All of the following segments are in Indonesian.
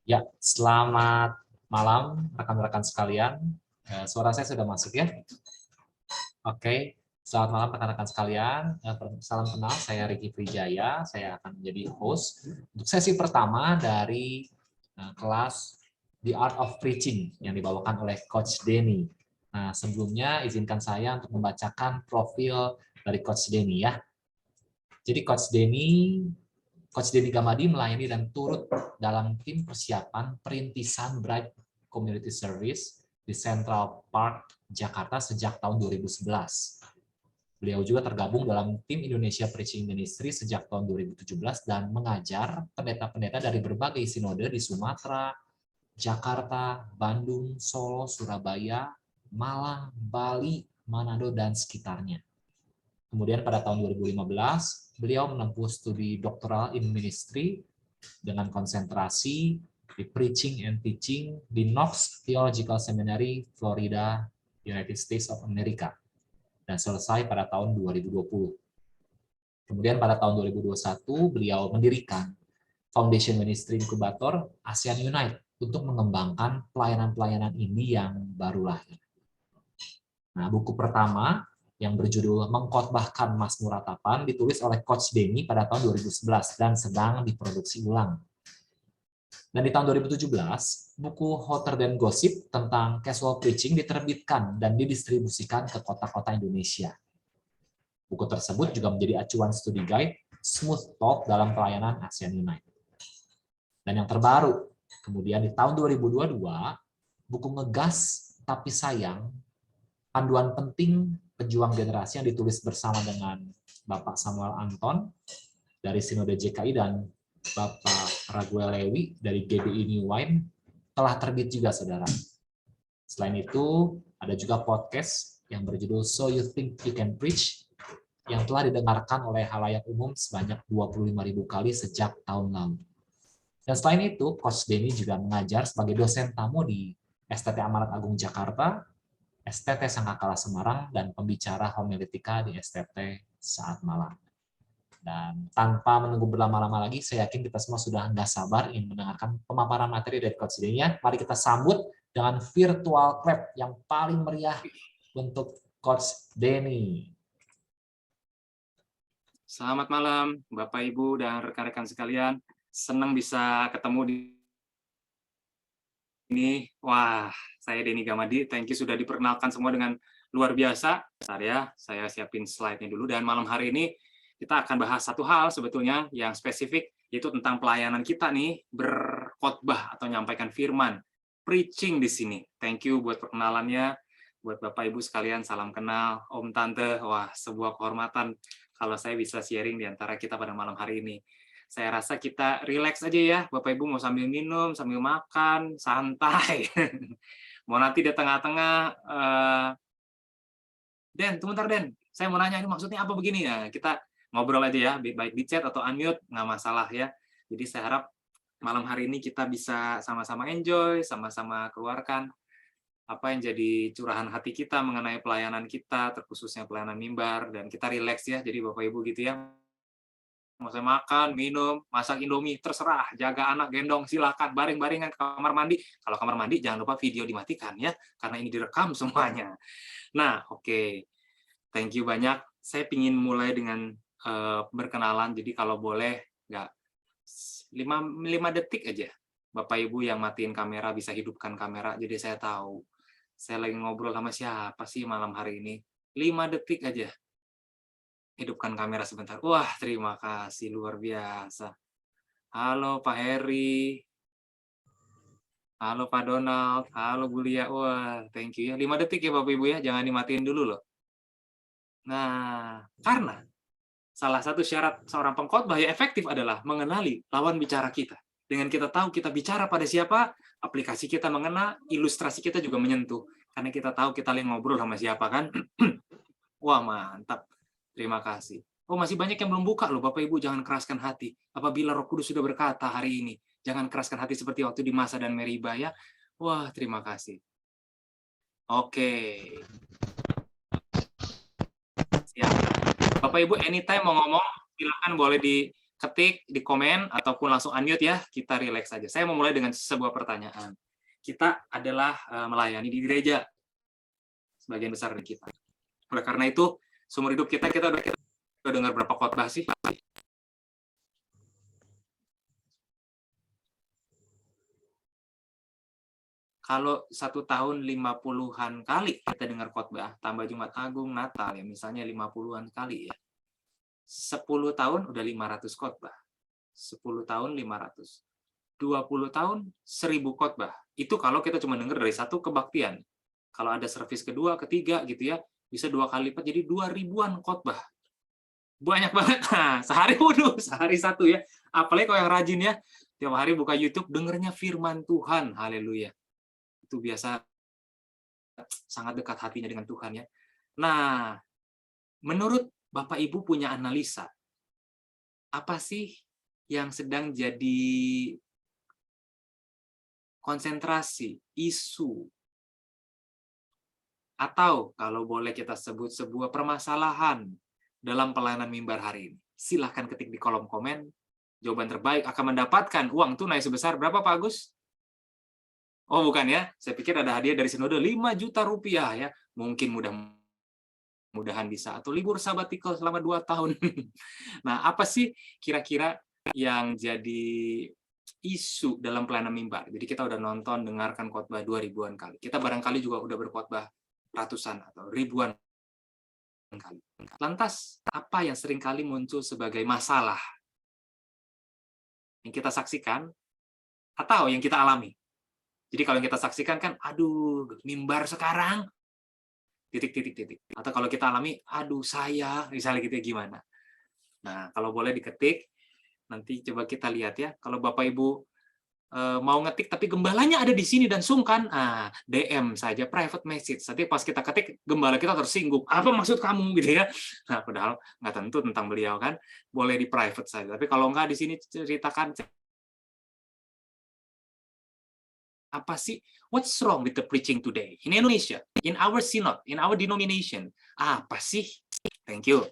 Ya, selamat malam rekan-rekan sekalian. Suara saya sudah masuk ya? Oke, selamat malam rekan-rekan sekalian. Salam kenal, saya Ricky Wijaya. Saya akan menjadi host untuk sesi pertama dari kelas The Art of Preaching yang dibawakan oleh Coach Denny. Nah, sebelumnya izinkan saya untuk membacakan profil dari Coach Denny ya. Jadi Coach Denny Gamadi melayani dan turut dalam tim persiapan perintisan Bright Community Service di Central Park, Jakarta sejak tahun 2011. Beliau juga tergabung dalam tim Indonesia Preaching Ministry sejak tahun 2017 dan mengajar pendeta-pendeta dari berbagai sinode di Sumatera, Jakarta, Bandung, Solo, Surabaya, Malang, Bali, Manado, dan sekitarnya. Kemudian pada tahun 2015, beliau menempuh studi doktoral in ministry dengan konsentrasi di preaching and teaching di Knox Theological Seminary, Florida, United States of America, dan selesai pada tahun 2020. Kemudian pada tahun 2021, beliau mendirikan Foundation Ministry Incubator ASEAN Unite untuk mengembangkan pelayanan-pelayanan ini yang baru lahir. Nah, buku pertama yang berjudul Mengkhotbahkan Mazmur Ratapan ditulis oleh Coach Denny pada tahun 2011 dan sedang diproduksi ulang. Dan di tahun 2017, buku Hotter Than Gossip tentang casual preaching diterbitkan dan didistribusikan ke kota-kota Indonesia. Buku tersebut juga menjadi acuan studi guide Smooth Talk dalam pelayanan ASEAN Unite. Dan yang terbaru, kemudian di tahun 2022, buku Ngegas Tapi Sayang, panduan penting pejuang generasi yang ditulis bersama dengan Bapak Samuel Anton dari Sinode JKI dan Bapak Raguel Lewi dari GBI New Wine telah terbit juga, saudara. Selain itu, ada juga podcast yang berjudul So You Think You Can Preach yang telah didengarkan oleh halayak umum sebanyak 25.000 kali sejak tahun lalu. Dan selain itu, Coach Denny juga mengajar sebagai dosen tamu di STT Amanat Agung Jakarta, STT Sangkakala Semarang, dan pembicara homiletika di STT Saat Malam. Dan tanpa menunggu berlama-lama lagi, saya yakin kita semua sudah nggak sabar ingin mendengarkan pemaparan materi dari Coach Denny. Mari kita sambut dengan virtual clap yang paling meriah untuk Coach Denny. Selamat malam, Bapak, Ibu, dan rekan-rekan sekalian. Senang bisa ketemu di ini. Wah, saya Denny Gamadi. Thank you sudah diperkenalkan semua dengan luar biasa. Saya siapin slide-nya dulu. Dan malam hari ini kita akan bahas satu hal sebetulnya yang spesifik, yaitu tentang pelayanan kita nih, berkhotbah atau menyampaikan firman. Preaching di sini. Thank you buat perkenalannya. Buat Bapak Ibu sekalian, salam kenal. Om Tante, wah, sebuah kehormatan kalau saya bisa sharing di antara kita pada malam hari ini. Saya rasa kita relax aja ya, Bapak Ibu mau sambil minum, sambil makan, santai. Mau nanti di tengah-tengah, Den, tunggu bentar Den, saya mau nanya ini maksudnya apa begini ya. Kita ngobrol aja ya, baik di chat atau unmute, nggak masalah ya. Jadi saya harap malam hari ini kita bisa sama-sama enjoy, sama-sama keluarkan apa yang jadi curahan hati kita mengenai pelayanan kita, terkhususnya pelayanan mimbar, dan kita relax ya, jadi Bapak Ibu gitu ya, mau saya makan, minum, masak Indomie, terserah, jaga anak, gendong, silakan, baring-baringan ke kamar mandi. Kalau kamar mandi jangan lupa video dimatikan ya, karena ini direkam semuanya. Nah, oke. Thank you banyak. Saya ingin mulai dengan berkenalan, jadi kalau boleh nggak 5 detik aja. Bapak Ibu yang matiin kamera bisa hidupkan kamera, jadi saya tahu saya lagi ngobrol sama siapa sih malam hari ini. 5 detik aja. Hidupkan kamera sebentar. Wah, terima kasih, luar biasa. Halo Pak Heri. Halo Pak Donald. Halo Bu Lia. Wah, thank you ya. 5 detik ya Bapak Ibu ya, jangan dimatiin dulu loh. Nah, karena salah satu syarat seorang pengkhotbah yang efektif adalah mengenali lawan bicara kita. Dengan kita tahu kita bicara pada siapa, aplikasi kita mengena, ilustrasi kita juga menyentuh. Karena kita tahu kita lagi ngobrol sama siapa kan. Wah, mantap. Terima kasih. Oh, masih banyak yang belum buka loh, Bapak Ibu, jangan keraskan hati. Apabila Roh Kudus sudah berkata hari ini, jangan keraskan hati seperti waktu di Masa dan Meriba ya. Wah, terima kasih. Oke. Siap. Bapak Ibu, anytime mau ngomong, silakan boleh ketik di komen ataupun langsung unmute ya, kita relax saja. Saya mau mulai dengan sebuah pertanyaan. Kita adalah melayani di gereja, sebagian besar dari kita. Oleh karena itu, seumur hidup kita udah dengar berapa khotbah sih? Kalau 1 tahun 50-an kali kita dengar khotbah, tambah Jumat Agung, Natal ya, misalnya 50-an kali ya. 10 tahun udah 500 khotbah. 10 tahun 500. 20 tahun 1000 khotbah. Itu kalau kita cuma dengar dari satu kebaktian. Kalau ada servis kedua, ketiga gitu ya, bisa 2 kali lipat jadi 2000-an khotbah. Banyak banget. Nah, sehari sehari satu ya. Apalagi kalau yang rajin ya, tiap hari buka YouTube dengernya firman Tuhan. Haleluya. Itu biasa sangat dekat hatinya dengan Tuhan ya. Nah, menurut Bapak Ibu punya analisa, apa sih yang sedang jadi konsentrasi, isu, atau kalau boleh kita sebut sebuah permasalahan dalam pelayanan mimbar hari ini? Silahkan ketik di kolom komen. Jawaban terbaik akan mendapatkan uang tunai sebesar berapa, Pak Agus? Oh, bukan ya. Saya pikir ada hadiah dari Sinode 5 juta rupiah ya. Mungkin mudah-mudahan bisa. Atau libur sabbatical selama 2 tahun. Nah, apa sih kira-kira yang jadi isu dalam pelayanan mimbar? Jadi kita udah nonton, dengarkan khotbah 2000-an kali. Kita barangkali juga udah berkhotbah ratusan atau ribuan kali. Lantas, apa yang sering kali muncul sebagai masalah yang kita saksikan atau yang kita alami? Jadi kalau yang kita saksikan kan, aduh, mimbar sekarang, titik. Atau kalau kita alami, aduh saya, misalnya gitu ya, gimana? Nah, kalau boleh diketik, nanti coba kita lihat ya. Kalau Bapak Ibu mau ngetik, tapi gembalanya ada di sini dan sungkan, DM saja, private message. Nanti pas kita ketik, gembala kita tersinggung. Apa maksud kamu? Gitu ya. Nah, padahal nggak tentu tentang beliau kan. Boleh di private saja. Tapi kalau nggak di sini ceritakan, apa sih? What's wrong with the preaching today? In Indonesia, in our synod, in our denomination. Apa sih? Thank you.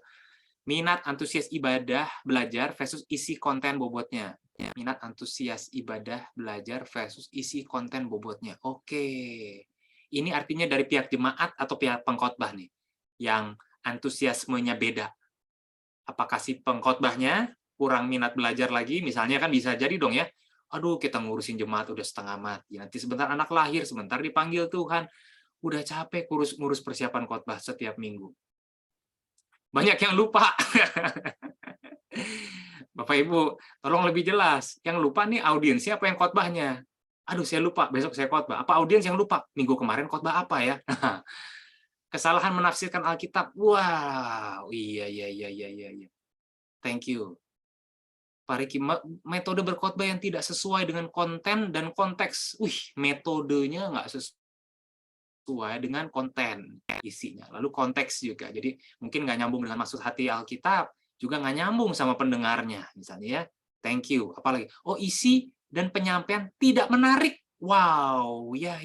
Minat antusias ibadah, belajar versus isi konten bobotnya. Minat antusias ibadah, belajar versus isi konten bobotnya. Oke. Ini artinya dari pihak jemaat atau pihak pengkhotbah nih, yang antusiasmenya beda. Apakah si pengkhotbahnya kurang minat belajar lagi? Misalnya kan bisa jadi dong ya. Aduh, kita ngurusin jemaat udah setengah mati. Nanti sebentar anak lahir, sebentar dipanggil Tuhan. Udah capek ngurus persiapan khotbah setiap minggu. Banyak yang lupa. Bapak Ibu, tolong lebih jelas. Yang lupa nih audiensnya apa yang khotbahnya? Aduh, saya lupa, besok saya khotbah. Apa audiens yang lupa? Minggu kemarin khotbah apa ya? Kesalahan menafsirkan Alkitab. Wow, iya. Thank you. Pak Riki, metode berkhotbah yang tidak sesuai dengan konten dan konteks. Metodenya nggak sesuai dengan konten isinya. Lalu konteks juga. Jadi mungkin nggak nyambung dengan maksud hati Alkitab, juga nggak nyambung sama pendengarnya. Misalnya ya, thank you. Apalagi, isi dan penyampaian tidak menarik. Wow, iya.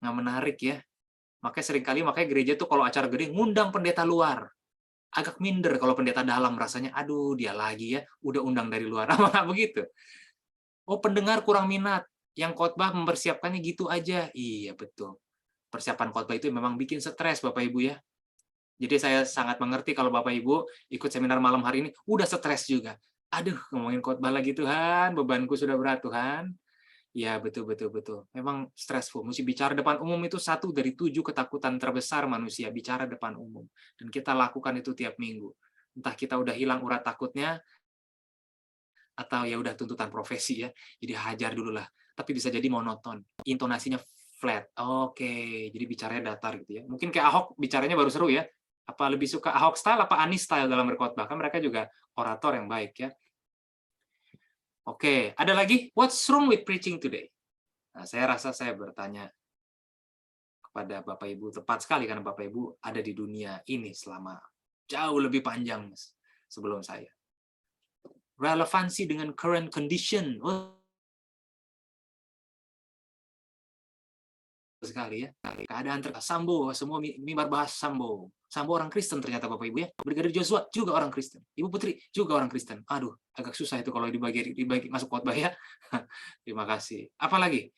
Nggak menarik ya. Makanya gereja tuh kalau acara gede ngundang pendeta luar. Agak minder kalau pendeta dalam rasanya, aduh dia lagi ya, udah undang dari luar. Apa begitu? Pendengar kurang minat, yang khotbah mempersiapkannya gitu aja. Iya, betul. Persiapan khotbah itu memang bikin stres, Bapak Ibu ya. Jadi saya sangat mengerti kalau Bapak Ibu ikut seminar malam hari ini, udah stres juga. Aduh, ngomongin khotbah lagi Tuhan, bebanku sudah berat Tuhan. Ya, betul. Memang stressful. Mesti bicara depan umum itu satu dari 7 ketakutan terbesar manusia, bicara depan umum. Dan kita lakukan itu tiap minggu. Entah kita udah hilang urat takutnya, atau ya udah tuntutan profesi ya. Jadi hajar dulu lah. Tapi bisa jadi monoton. Intonasinya flat. Oke, jadi bicaranya datar gitu ya. Mungkin kayak Ahok bicaranya baru seru ya. Apa lebih suka Ahok style apa Anies style dalam berkhotbah? Kan mereka juga orator yang baik ya. Oke, ada lagi? What's wrong with preaching today? Nah, saya rasa saya bertanya kepada Bapak Ibu tepat sekali karena Bapak Ibu ada di dunia ini selama jauh lebih panjang sebelum saya. Relevansi dengan current condition. sekali ya. Keadaan Sambo, semua mimbar bahas Sambo. Sambo orang Kristen ternyata Bapak Ibu ya. Brigadir Joshua juga orang Kristen. Ibu Putri juga orang Kristen. Aduh, agak susah itu kalau dibagi masuk khotbah ya. Terima kasih. Apa lagi?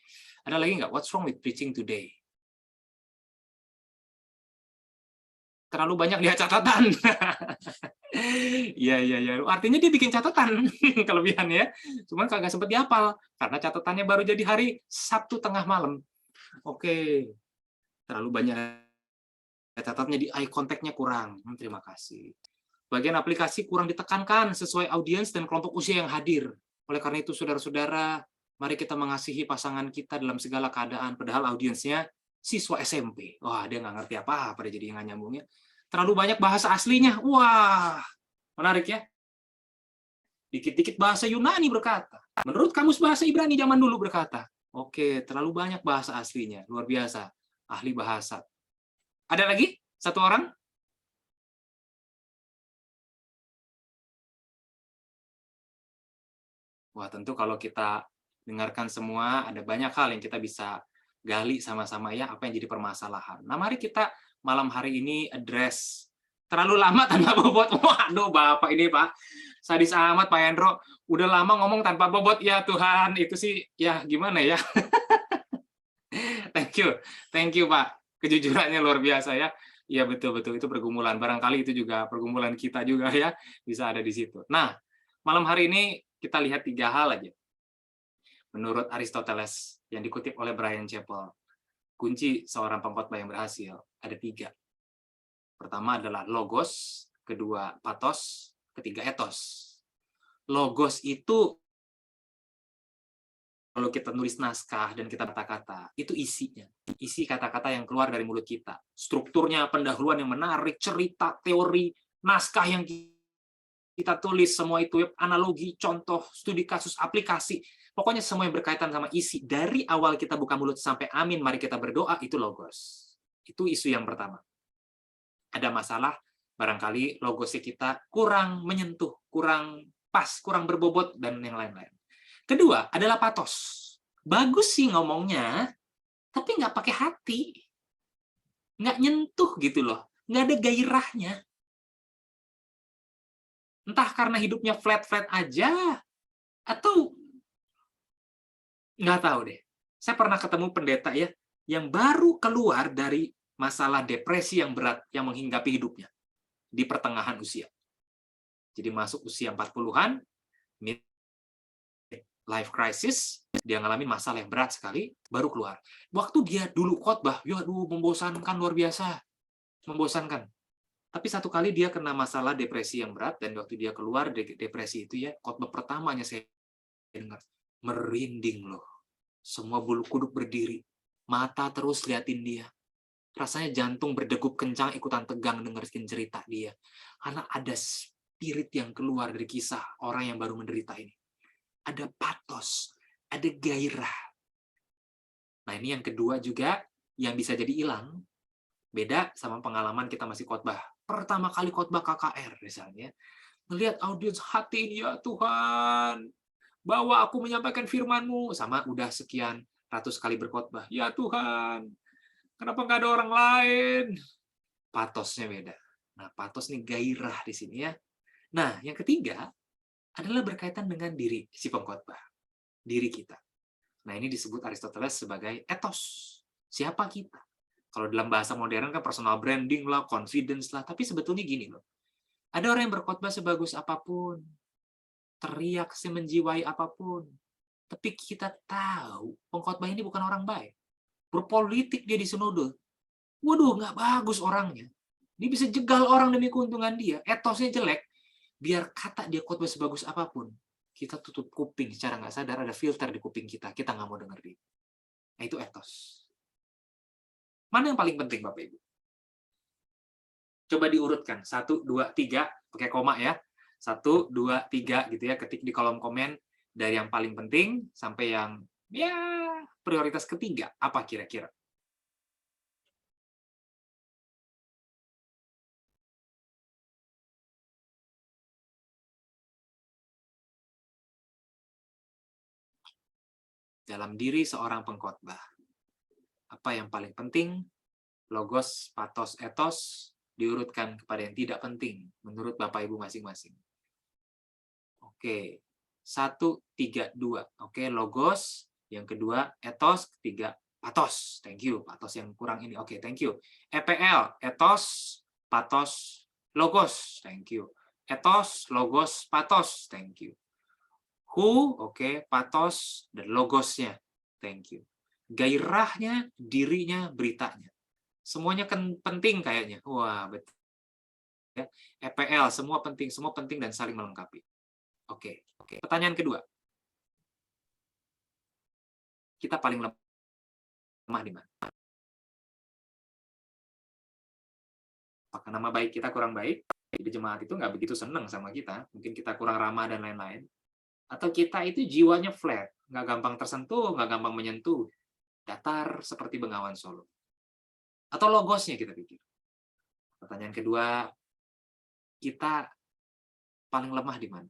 Ada lagi nggak? What's wrong with preaching today? Terlalu banyak lihat catatan. Iya, iya, iya. Artinya dia bikin catatan kelebihannya ya. Cuman kagak sempat dihafal karena catatannya baru jadi hari Sabtu tengah malam. Oke, terlalu banyak catatannya, di eye contact-nya kurang. Terima kasih. Bagian aplikasi kurang ditekankan sesuai audiens dan kelompok usia yang hadir. Oleh karena itu, saudara-saudara, mari kita mengasihi pasangan kita dalam segala keadaan. Padahal audiensnya siswa SMP. Wah, dia nggak ngerti apa-apa, dia jadi nggak nyambungnya. Terlalu banyak bahasa aslinya. Wah, menarik ya. Dikit-dikit bahasa Yunani berkata. Menurut kamus bahasa Ibrani zaman dulu berkata. Oke, terlalu banyak bahasa aslinya. Luar biasa. Ahli bahasa. Ada lagi? Satu orang? Wah, tentu kalau kita dengarkan semua, ada banyak hal yang kita bisa gali sama-sama ya, apa yang jadi permasalahan. Nah, mari kita malam hari ini address. Terlalu lama tanpa bobot. Waduh, Bapak ini, Pak. Sadis amat, Pak Hendro. Udah lama ngomong tanpa bobot. Ya Tuhan, itu sih, ya gimana ya. Thank you. Thank you, Pak. Kejujurannya luar biasa ya. Iya, betul-betul. Itu pergumulan. Barangkali itu juga pergumulan kita juga ya. Bisa ada di situ. Nah, malam hari ini kita lihat 3 hal aja. Menurut Aristoteles, yang dikutip oleh Bryan Chapell, kunci seorang pengkhotbah yang berhasil ada 3. Pertama adalah logos, kedua pathos, ketiga ethos. Logos itu kalau kita nulis naskah dan kita kata-kata, itu isinya. Isi kata-kata yang keluar dari mulut kita. Strukturnya, pendahuluan yang menarik, cerita, teori, naskah yang kita tulis, semua itu analogi, contoh, studi kasus, aplikasi. Pokoknya semua yang berkaitan sama isi. Dari awal kita buka mulut sampai amin, mari kita berdoa, itu logos. Itu isu yang pertama. Ada masalah, barangkali logosnya kita kurang menyentuh, kurang pas, kurang berbobot, dan yang lain-lain. Kedua, adalah pathos. Bagus sih ngomongnya, tapi nggak pakai hati. Nggak nyentuh gitu loh. Nggak ada gairahnya. Entah karena hidupnya flat-flat aja, atau nggak tahu deh. Saya pernah ketemu pendeta ya, yang baru keluar dari masalah depresi yang berat yang menghinggapi hidupnya di pertengahan usia. Jadi masuk usia 40-an, life crisis, dia ngalamin masalah yang berat sekali, baru keluar. Waktu dia dulu khotbah, ya aduh, membosankan luar biasa. Membosankan. Tapi satu kali dia kena masalah depresi yang berat, dan waktu dia keluar depresi itu ya, khotbah pertamanya saya dengar, merinding loh. Semua bulu kuduk berdiri. Mata terus liatin dia. Rasanya jantung berdegup kencang, ikutan tegang dengerin cerita dia. Karena ada spirit yang keluar dari kisah orang yang baru menderita ini. Ada pathos, ada gairah. Nah, ini yang kedua juga yang bisa jadi hilang. Beda sama pengalaman kita masih khotbah. Pertama kali khotbah KKR misalnya, melihat audiens hati ini, ya Tuhan, bahwa aku menyampaikan firman-Mu, sama udah sekian ratus kali berkhotbah. Ya Tuhan, kenapa nggak ada orang lain? Patosnya beda. Nah, patos nih gairah di sini ya. Nah, yang ketiga adalah berkaitan dengan diri si pengkhotbah, diri kita. Nah, ini disebut Aristoteles sebagai ethos. Siapa kita? Kalau dalam bahasa modern kan personal branding lah, confidence lah, tapi sebetulnya gini loh. Ada orang yang berkhotbah sebagus apapun, teriak semenjiwai apapun, tapi kita tahu pengkhotbah ini bukan orang baik. Berpolitik dia di sinode. Waduh, nggak bagus orangnya. Dia bisa jegal orang demi keuntungan dia. Etosnya jelek. Biar kata dia khotbah sebagus apapun, kita tutup kuping secara nggak sadar, ada filter di kuping kita nggak mau denger dia. Nah, itu etos. Mana yang paling penting, Bapak Ibu? Coba diurutkan, 1, 2, 3, pakai koma ya. 1, 2, 3 gitu ya, ketik di kolom komen dari yang paling penting sampai yang ya prioritas ketiga, apa kira-kira? Dalam diri seorang pengkhotbah. Apa yang paling penting? Logos, pathos, ethos diurutkan kepada yang tidak penting menurut Bapak Ibu masing-masing. Oke, 1, 3, 2. Oke, logos. Yang kedua, ethos. Ketiga, pathos. Thank you. Pathos yang kurang ini. Oke, thank you. EPL, ethos, pathos, logos. Thank you. Ethos, logos, pathos. Thank you. Who, oke, pathos, dan logosnya. Thank you. Gairahnya, dirinya, beritanya. Semuanya kan penting kayaknya. Wah, betul. Ya. EPL, semua penting dan saling melengkapi. Oke. Pertanyaan kedua. Kita paling lemah di mana? Apakah nama baik kita kurang baik? Jadi jemaat itu nggak begitu senang sama kita. Mungkin kita kurang ramah dan lain-lain. Atau kita itu jiwanya flat, nggak gampang tersentuh, nggak gampang menyentuh. Datar seperti Bengawan Solo. Atau logosnya kita pikir. Pertanyaan kedua, kita paling lemah di mana?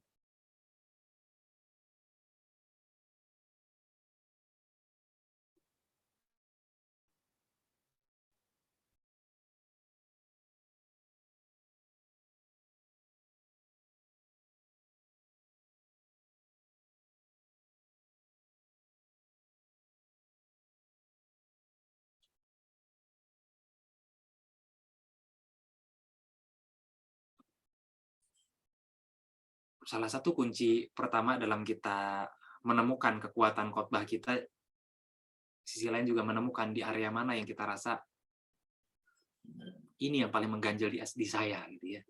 Salah satu kunci pertama dalam kita menemukan kekuatan khotbah kita, sisi lain juga menemukan di area mana yang kita rasa ini yang paling mengganjal di saya gitu ya.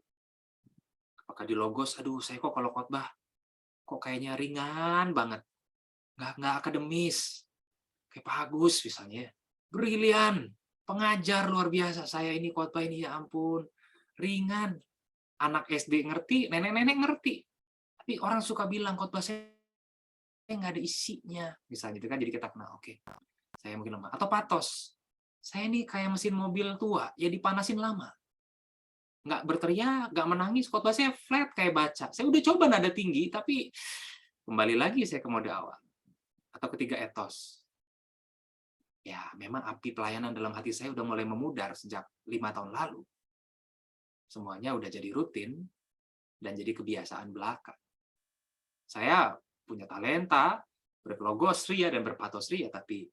Apakah di logos, aduh saya kok kalau khotbah kok kayaknya ringan banget, nggak akademis, kayak Pak Agus misalnya, brilian, pengajar luar biasa, saya ini khotbah ini ya ampun, ringan, anak SD ngerti, nenek-nenek ngerti, tapi orang suka bilang khotbah saya nggak ada isinya, misalnya itu kan, jadi kita kenal, oke, saya mungkin lemah. Atau pathos, saya ini kayak mesin mobil tua, ya dipanasin lama, nggak berteriak, nggak menangis, khotbah saya flat kayak baca. Saya udah coba nada tinggi, tapi kembali lagi saya ke mode awal. Atau ketiga, ethos. Ya, memang api pelayanan dalam hati saya udah mulai memudar sejak 5 tahun lalu. Semuanya udah jadi rutin dan jadi kebiasaan belaka. Saya punya talenta, berlogos ria dan berpathos ria, tapi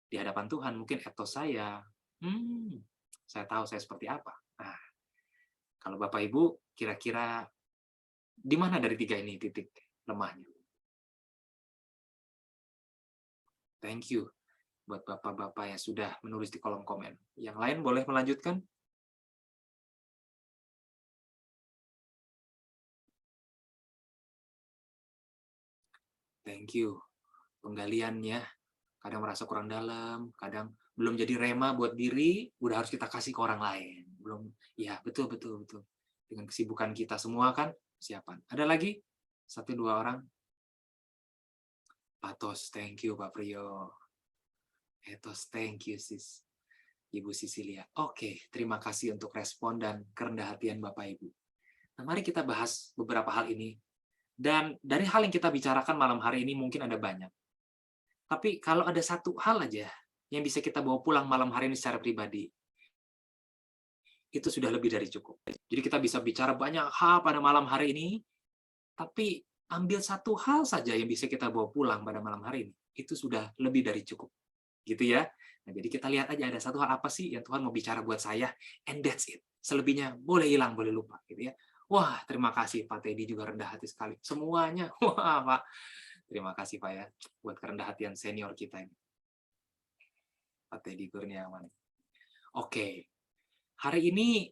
di hadapan Tuhan mungkin ethos saya tahu saya seperti apa. Nah, kalau Bapak Ibu, kira-kira di mana dari 3 ini titik lemahnya? Thank you buat Bapak-Bapak yang sudah menulis di kolom komen. Yang lain boleh melanjutkan? Thank you. Penggaliannya, kadang merasa kurang dalam, kadang belum jadi rema buat diri, udah harus kita kasih ke orang lain. Belum, ya betul. Dengan kesibukan kita semua kan, siapan. Ada lagi? 1, 2 orang? Pathos, thank you Pak Priyo. Ethos, thank you sis. Ibu Sisilia. Oke, terima kasih untuk respon dan kerendah hatian Bapak Ibu. Nah, mari kita bahas beberapa hal ini. Dan dari hal yang kita bicarakan malam hari ini mungkin ada banyak. Tapi kalau ada satu hal aja yang bisa kita bawa pulang malam hari ini secara pribadi, itu sudah lebih dari cukup. Jadi kita bisa bicara banyak hal pada malam hari ini, tapi ambil satu hal saja yang bisa kita bawa pulang pada malam hari ini, itu sudah lebih dari cukup. Gitu ya. Nah, jadi kita lihat aja ada satu hal apa sih yang Tuhan mau bicara buat saya, and that's it. Selebihnya boleh hilang, boleh lupa gitu ya. Wah, terima kasih Pak Teddy juga rendah hati sekali. Semuanya. Wah, Pak. Terima kasih Pak ya buat kerendah hatian senior kita ini. Pak Teddy Kurniawan. Oke. Hari ini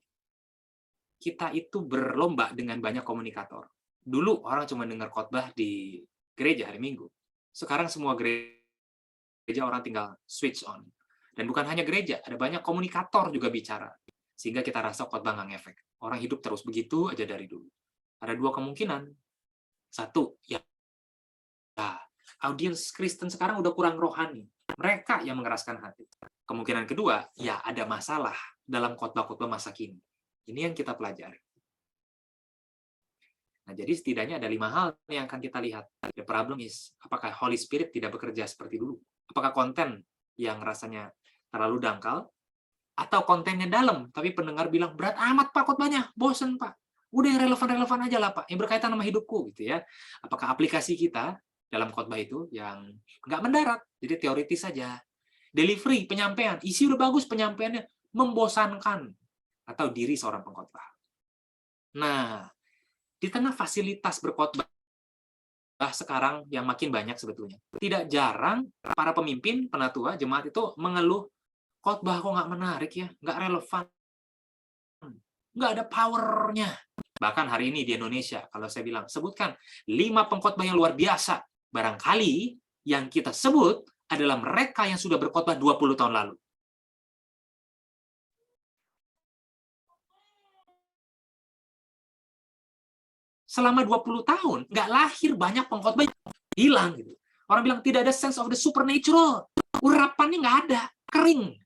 kita itu berlomba dengan banyak komunikator. Dulu orang cuma dengar khotbah di gereja hari Minggu. Sekarang semua gereja orang tinggal switch on. Dan bukan hanya gereja, ada banyak komunikator juga bicara. Sehingga kita rasa khotbah nggak ngefek. Orang hidup terus begitu aja dari dulu. Ada 2 kemungkinan. 1, ya audiens Kristen sekarang udah kurang rohani. Mereka yang mengeraskan hati. Kemungkinan kedua, ya ada masalah dalam khotbah-khotbah masa kini. Ini yang kita pelajari. Nah, jadi setidaknya ada 5 hal yang akan kita lihat. The problem is, apakah Holy Spirit tidak bekerja seperti dulu? Apakah konten yang rasanya terlalu dangkal, atau kontennya dalam, tapi pendengar bilang, berat amat Pak khotbahnya, bosen Pak. Udah yang relevan-relevan aja lah Pak, yang berkaitan sama hidupku gitu ya. Apakah aplikasi kita dalam khotbah itu yang nggak mendarat, jadi teoritis saja. Delivery, penyampaian, isi udah bagus, penyampaiannya membosankan, atau diri seorang pengkhotbah. Nah, di tengah fasilitas berkhotbah sekarang yang makin banyak sebetulnya, tidak jarang para pemimpin, penatua, jemaat itu mengeluh, khotbah kok nggak menarik ya, nggak relevan, nggak ada powernya. Bahkan hari ini di Indonesia, kalau saya bilang, sebutkan 5 pengkhotbah yang luar biasa. Barangkali yang kita sebut adalah mereka yang sudah berkhotbah 20 tahun lalu. Selama 20 tahun, nggak lahir banyak pengkhotbah hilang. Gitu. Orang bilang tidak ada sense of the supernatural. Urapannya nggak ada, kering.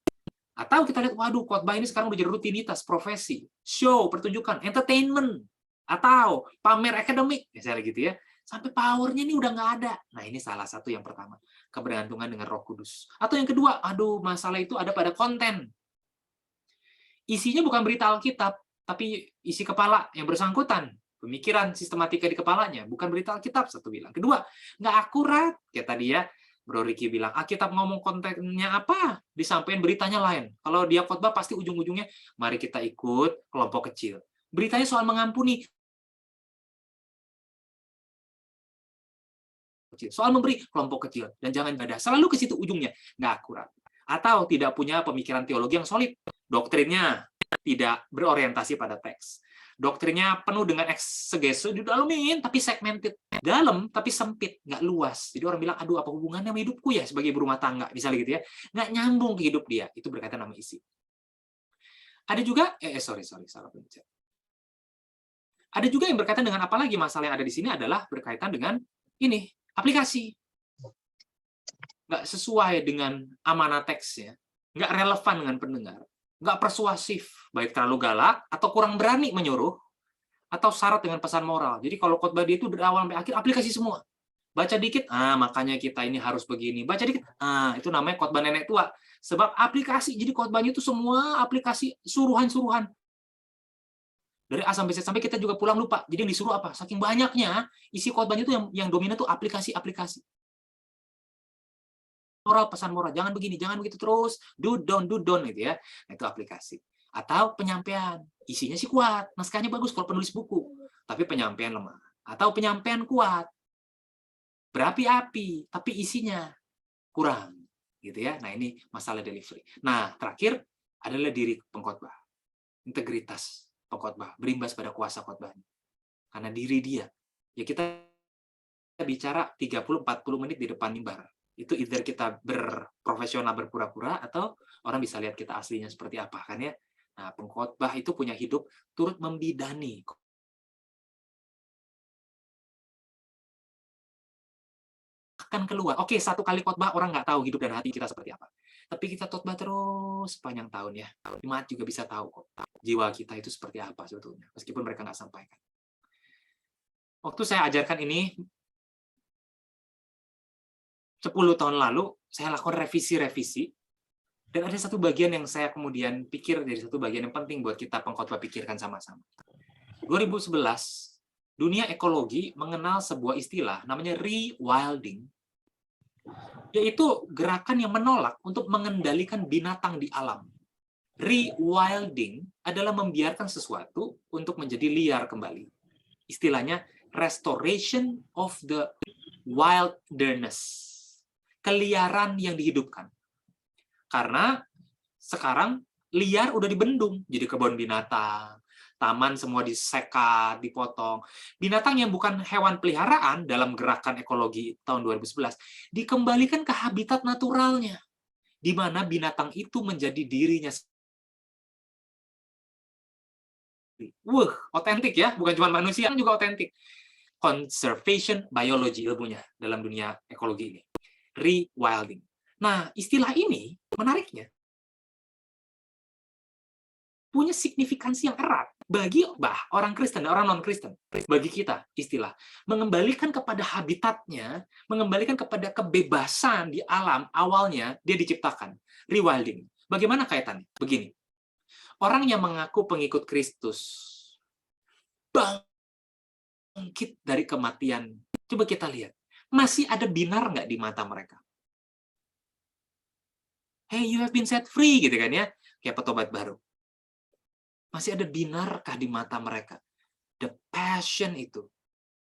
Atau kita lihat, waduh, khotbah ini sekarang udah jadi rutinitas, profesi, show, pertunjukan, entertainment, atau pamer akademik, misalnya gitu ya. Sampai powernya ini udah nggak ada. Nah, ini salah satu yang pertama, kebergantungan dengan Roh Kudus. Atau yang kedua, aduh, masalah itu ada pada konten. Isinya bukan berita Alkitab, tapi isi kepala yang bersangkutan. Pemikiran sistematika di kepalanya, bukan berita Alkitab, satu bilang. Kedua, nggak akurat, kayak tadi ya, Bro Ricky bilang, Alkitab ngomong kontennya apa, disampaikan beritanya lain. Kalau dia khotbah pasti ujung-ujungnya, mari kita ikut kelompok kecil. Beritanya soal mengampuni, soal memberi kelompok kecil, dan jangan ibadah. Selalu ke situ ujungnya, nggak akurat. Atau tidak punya pemikiran teologi yang solid, doktrinnya tidak berorientasi pada teks. Doktrinnya penuh dengan eksegese, didalemin, tapi segmented. Dalam, tapi sempit, nggak luas. Jadi orang bilang, aduh, apa hubungannya sama hidupku ya sebagai berumah tangga, misalnya gitu ya. Nggak nyambung ke hidup dia. Itu berkaitan sama isi. Ada juga, salah pencet. Ada juga yang berkaitan dengan apa lagi masalah yang ada di sini adalah berkaitan dengan ini, aplikasi. Nggak sesuai dengan amanah teksnya, nggak relevan dengan pendengar. Nggak persuasif, baik terlalu galak, atau kurang berani menyuruh, atau syarat dengan pesan moral. Jadi kalau khotbah dia itu dari awal sampai akhir, aplikasi semua. Baca dikit, makanya kita ini harus begini. Baca dikit, itu namanya khotbah nenek tua. Sebab aplikasi, jadi khotbahnya itu semua aplikasi, suruhan-suruhan. Dari A sampai Z, sampai kita juga pulang lupa. Jadi yang disuruh apa? Saking banyaknya, isi khotbahnya itu yang dominan itu aplikasi-aplikasi. Moral, pesan moral, jangan begini, jangan begitu terus, do don't gitu ya. Nah, itu aplikasi. Atau penyampaian, isinya sih kuat, naskahnya bagus kalau penulis buku, tapi penyampaian lemah. Atau penyampaian kuat, berapi-api, tapi isinya kurang, gitu ya. Nah, ini masalah delivery. Nah, terakhir adalah diri pengkhotbah, integritas pengkhotbah, berimbas pada kuasa khotbahnya. Karena diri dia, ya kita bicara 30-40 menit di depan mimbar. Itu either kita berprofesional berpura-pura atau orang bisa lihat kita aslinya seperti apa kan ya. Nah, pengkhotbah itu punya hidup turut membidani. Akan keluar. Oke, satu kali khotbah orang nggak tahu hidup dan hati kita seperti apa. Tapi kita khotbah terus sepanjang tahun ya. Jemaat juga bisa tahu kok jiwa kita itu seperti apa sebetulnya, meskipun mereka nggak sampaikan. Waktu saya ajarkan ini 10 tahun lalu, saya lakukan revisi-revisi, dan ada satu bagian yang saya kemudian pikir jadi satu bagian yang penting buat kita pengkhotbah pikirkan sama-sama. 2011, dunia ekologi mengenal sebuah istilah namanya rewilding, yaitu gerakan yang menolak untuk mengendalikan binatang di alam. Rewilding adalah membiarkan sesuatu untuk menjadi liar kembali. Istilahnya restoration of the wilderness. Keliaran yang dihidupkan. Karena sekarang liar udah dibendung, jadi kebun binatang, taman semua disekat, dipotong. Binatang yang bukan hewan peliharaan dalam gerakan ekologi tahun 2011 dikembalikan ke habitat naturalnya, di mana binatang itu menjadi dirinya. Otentik ya, bukan cuma manusia, juga otentik. Conservation biology ilmunya dalam dunia ekologi ini. Rewilding. Nah, istilah ini menariknya punya signifikansi yang erat bagi orang Kristen dan orang non-Kristen. Bagi kita, istilah mengembalikan kepada habitatnya, mengembalikan kepada kebebasan di alam awalnya dia diciptakan. Rewilding. Bagaimana kaitannya? Begini, orang yang mengaku pengikut Kristus bangkit dari kematian. Coba kita lihat, masih ada binar nggak di mata mereka? Hey, you have been set free, gitu kan ya, kayak petobat baru. Masih ada binarkah di mata mereka? The passion itu.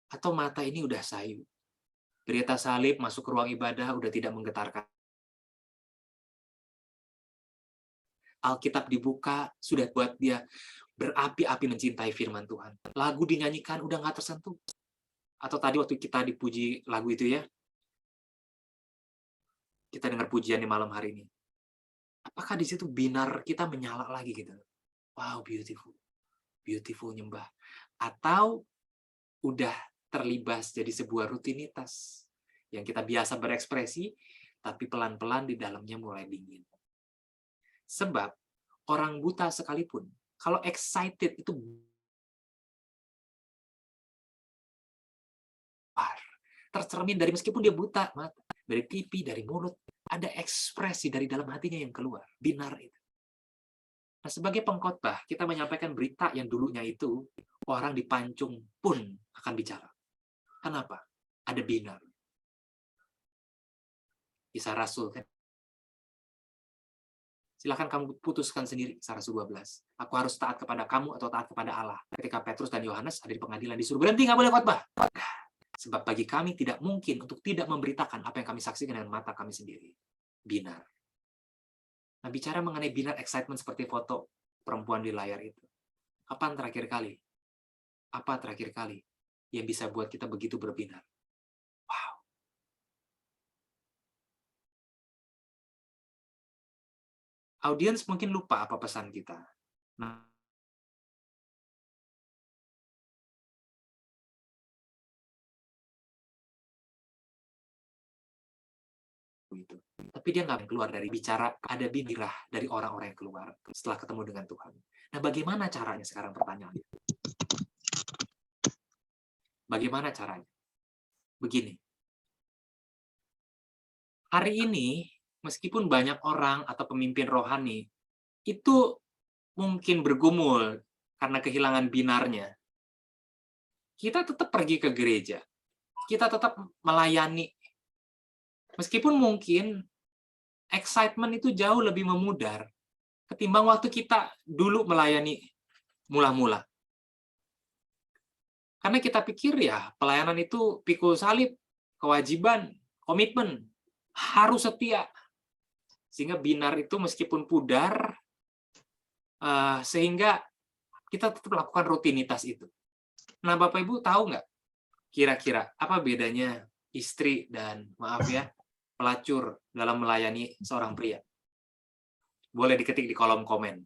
Atau mata ini udah sayu. Berita salib masuk ke ruang ibadah udah tidak menggetarkan. Alkitab dibuka, sudah buat dia berapi-api mencintai firman Tuhan. Lagu dinyanyikan udah nggak tersentuh. Atau tadi waktu kita dipuji lagu itu ya, kita dengar pujian di malam hari ini. Apakah di situ binar kita menyala lagi gitu? Wow, beautiful. Beautiful nyembah. Atau udah terlibas jadi sebuah rutinitas yang kita biasa berekspresi, tapi pelan-pelan di dalamnya mulai dingin. Sebab orang buta sekalipun, kalau excited itu tercermin dari meskipun dia buta, mata, dari pipi, dari mulut, ada ekspresi dari dalam hatinya yang keluar, binar itu. Nah, sebagai pengkhotbah, kita menyampaikan berita yang dulunya itu orang dipancung pun akan bicara. Kenapa? Ada binar. Kisah Rasul kan. Silakan kamu putuskan sendiri, Kisah Rasul 12. Aku harus taat kepada kamu atau taat kepada Allah. Ketika Petrus dan Yohanes ada di pengadilan disuruh berhenti, nggak boleh khotbah. Sebab bagi kami tidak mungkin untuk tidak memberitakan apa yang kami saksikan dengan mata kami sendiri. Binar. Nah, bicara mengenai binar excitement seperti foto perempuan di layar itu. Kapan terakhir kali? Apa terakhir kali yang bisa buat kita begitu berbinar? Wow. Audiens mungkin lupa apa pesan kita. Nah, itu. Tapi dia nggak keluar dari bicara, ada binirah dari orang-orang yang keluar setelah ketemu dengan Tuhan. Nah, bagaimana caranya sekarang pertanyaannya? Bagaimana caranya? Begini. Hari ini, meskipun banyak orang atau pemimpin rohani itu mungkin bergumul karena kehilangan binarnya, kita tetap pergi ke gereja. Kita tetap melayani. Meskipun mungkin excitement itu jauh lebih memudar ketimbang waktu kita dulu melayani mula-mula. Karena kita pikir ya, pelayanan itu pikul salib, kewajiban, komitmen, harus setia. Sehingga binar itu meskipun pudar, sehingga kita tetap melakukan rutinitas itu. Nah, Bapak Ibu tahu nggak kira-kira apa bedanya istri dan, maaf ya, pelacur dalam melayani seorang pria? Boleh diketik di kolom komen.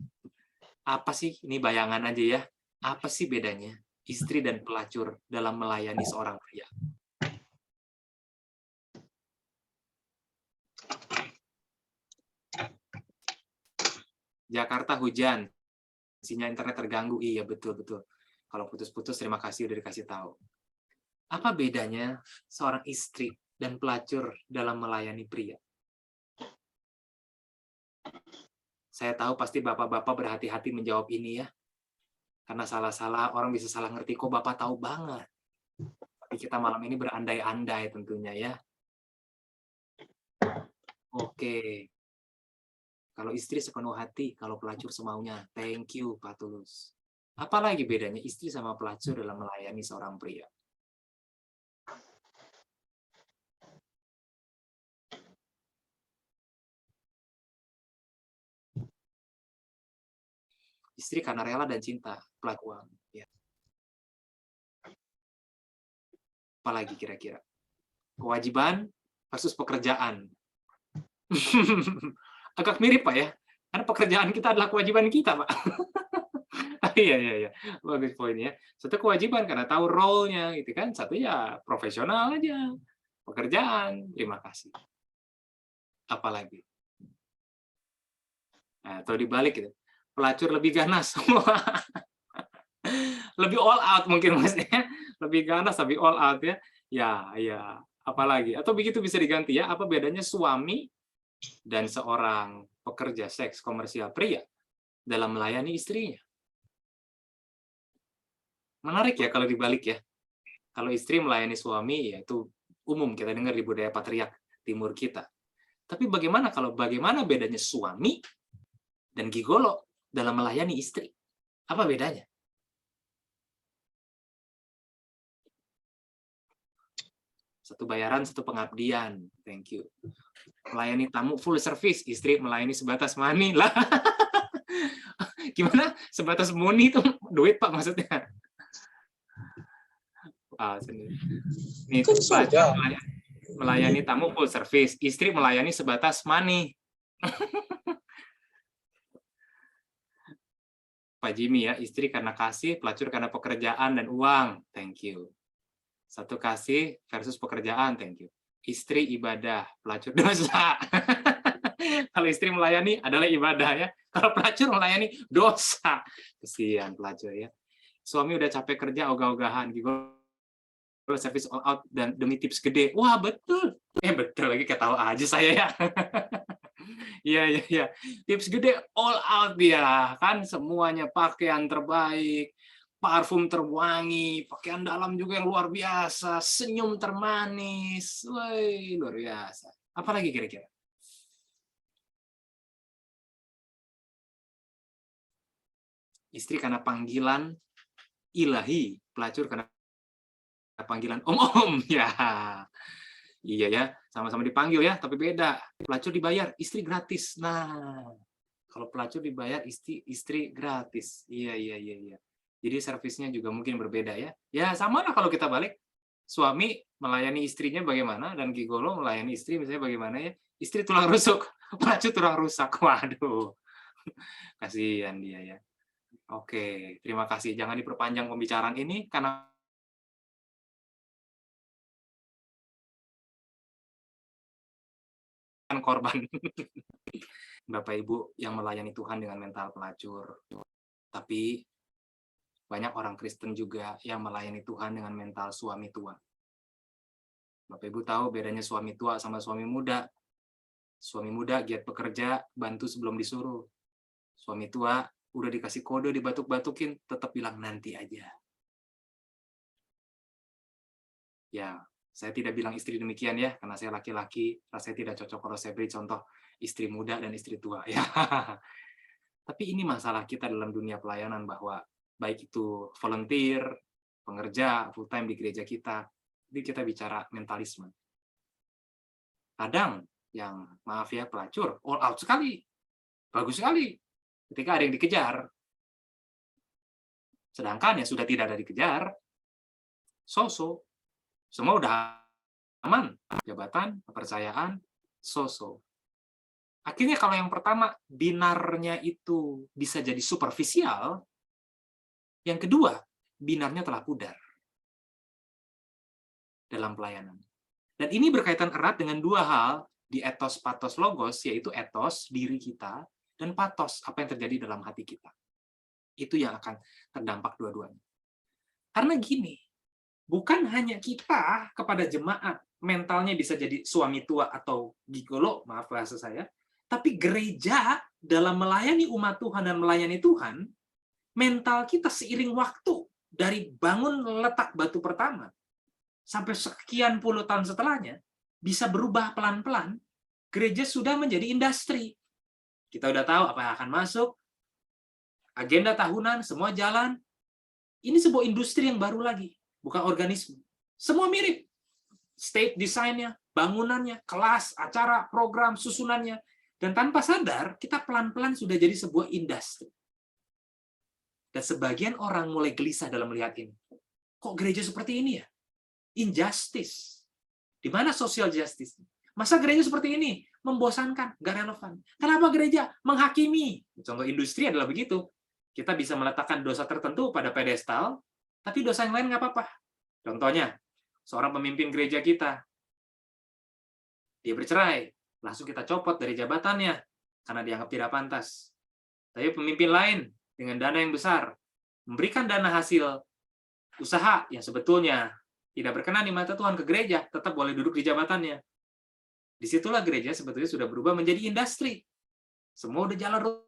Apa sih, ini bayangan aja ya, apa sih bedanya istri dan pelacur dalam melayani seorang pria? Jakarta hujan, sinyal internet terganggu. Iya, betul-betul. Kalau putus-putus, terima kasih udah dikasih tahu. Apa bedanya seorang istri dan pelacur dalam melayani pria? Saya tahu pasti bapak-bapak berhati-hati menjawab ini ya. Karena salah-salah, orang bisa salah ngerti, kok Bapak tahu banget. Tapi kita malam ini berandai-andai tentunya ya. Oke. Kalau istri sepenuh hati, kalau pelacur semaunya. Thank you, Pak Tulus. Apalagi bedanya istri sama pelacur dalam melayani seorang pria? Istri karena rela dan cinta, pelacur uang. Ya. Apalagi kira-kira? Kewajiban versus pekerjaan. Agak mirip, Pak ya. Karena pekerjaan kita adalah kewajiban kita, Pak. Iya. Bagus poinnya. Satu kewajiban karena tahu role-nya, gitu kan. Satu ya profesional aja. Pekerjaan, terima kasih. Apalagi? Nah, atau dibalik gitu. Pelacur lebih ganas. Lebih all out mungkin maksudnya. Lebih ganas, lebih all out ya. Ya. Apalagi? Atau begitu bisa diganti ya. Apa bedanya suami dan seorang pekerja seks komersial pria dalam melayani istrinya. Menarik ya kalau dibalik ya. Kalau istri melayani suami, ya itu umum kita dengar di budaya patriark timur kita. Tapi bagaimana bedanya suami dan gigolo dalam melayani istri? Apa bedanya? Satu bayaran, satu pengabdian. Thank you. Melayani tamu full service, istri melayani sebatas money lah. Gimana? Sebatas money itu duit Pak maksudnya? Ini melayani tamu full service, istri melayani sebatas money. Pak Jimmy ya, istri karena kasih, pelacur karena pekerjaan dan uang. Thank you. Satu kasih versus pekerjaan, thank you. Istri ibadah, pelacur dosa. Kalau istri melayani adalah ibadah ya. Kalau pelacur melayani dosa. Kesian pelacur ya. Suami udah capek kerja ogah-ogahan, gigolo service all out dan demi tips gede. Wah, betul. Betul lagi ketawa aja saya ya. Iya. Tips gede all out dia. Kan semuanya pakaian terbaik, parfum terwangi, pakaian dalam juga yang luar biasa, senyum termanis. Woi, luar biasa. Apalagi kira-kira? Istri karena panggilan ilahi, pelacur karena panggilan om-om. Ya. Iya ya, sama-sama dipanggil ya, tapi beda. Pelacur dibayar, istri gratis. Nah, kalau pelacur dibayar, istri gratis. Iya. Jadi servisnya juga mungkin berbeda ya. Ya sama lah kalau kita balik. Suami melayani istrinya bagaimana, dan gigolo melayani istri misalnya bagaimana ya. Istri tulang rusuk, pelacur tulang rusak. Waduh, kasihan dia ya. Oke, terima kasih. Jangan diperpanjang pembicaraan ini, karena korban. Bapak Ibu yang melayani Tuhan dengan mental pelacur. Tapi banyak orang Kristen juga yang melayani Tuhan dengan mental suami tua. Bapak Ibu tahu bedanya suami tua sama suami muda. Suami muda giat bekerja, bantu sebelum disuruh. Suami tua udah dikasih kode, dibatuk-batukin, tetap bilang nanti aja. Ya, saya tidak bilang istri demikian ya, karena saya laki-laki, rasanya tidak cocok kalau saya beri contoh istri muda dan istri tua. Ya. Tapi ini masalah kita dalam dunia pelayanan, bahwa baik itu volunteer, pengerja, full time di gereja kita, jadi kita bicara mentalisme. Kadang yang, maaf ya, pelacur, all out sekali, bagus sekali, ketika ada yang dikejar. Sedangkan yang sudah tidak ada dikejar, so-so. Semua udah aman, jabatan, kepercayaan, so-so. Akhirnya kalau yang pertama, binarnya itu bisa jadi superficial, yang kedua, binarnya telah pudar dalam pelayanan. Dan ini berkaitan erat dengan dua hal di etos, patos, logos, yaitu etos, diri kita, dan patos, apa yang terjadi dalam hati kita. Itu yang akan terdampak dua-duanya. Karena gini, bukan hanya kita kepada jemaat, mentalnya bisa jadi suami tua atau gigolo, maaf bahasa saya, tapi gereja dalam melayani umat Tuhan dan melayani Tuhan, mental kita seiring waktu, dari bangun letak batu pertama, sampai sekian puluh tahun setelahnya, bisa berubah pelan-pelan. Gereja sudah menjadi industri. Kita udah tahu apa yang akan masuk, agenda tahunan, semua jalan. Ini sebuah industri yang baru lagi, bukan organisme. Semua mirip. State desainnya, bangunannya, kelas, acara, program, susunannya. Dan tanpa sadar, kita pelan-pelan sudah jadi sebuah industri. Dan sebagian orang mulai gelisah dalam melihat ini. Kok gereja seperti ini ya? Injustice. Di mana social justice? Masa gereja seperti ini? Membosankan, nggak relevan. Kenapa gereja menghakimi? Contoh industri adalah begitu. Kita bisa meletakkan dosa tertentu pada pedestal, tapi dosa yang lain nggak apa-apa. Contohnya, seorang pemimpin gereja kita, dia bercerai, langsung kita copot dari jabatannya, karena dianggap tidak pantas. Tapi pemimpin lain, dengan dana yang besar, memberikan dana hasil usaha yang sebetulnya tidak berkenan di mata Tuhan ke gereja, tetap boleh duduk di jabatannya. Disitulah gereja sebetulnya sudah berubah menjadi industri. Semua udah jalan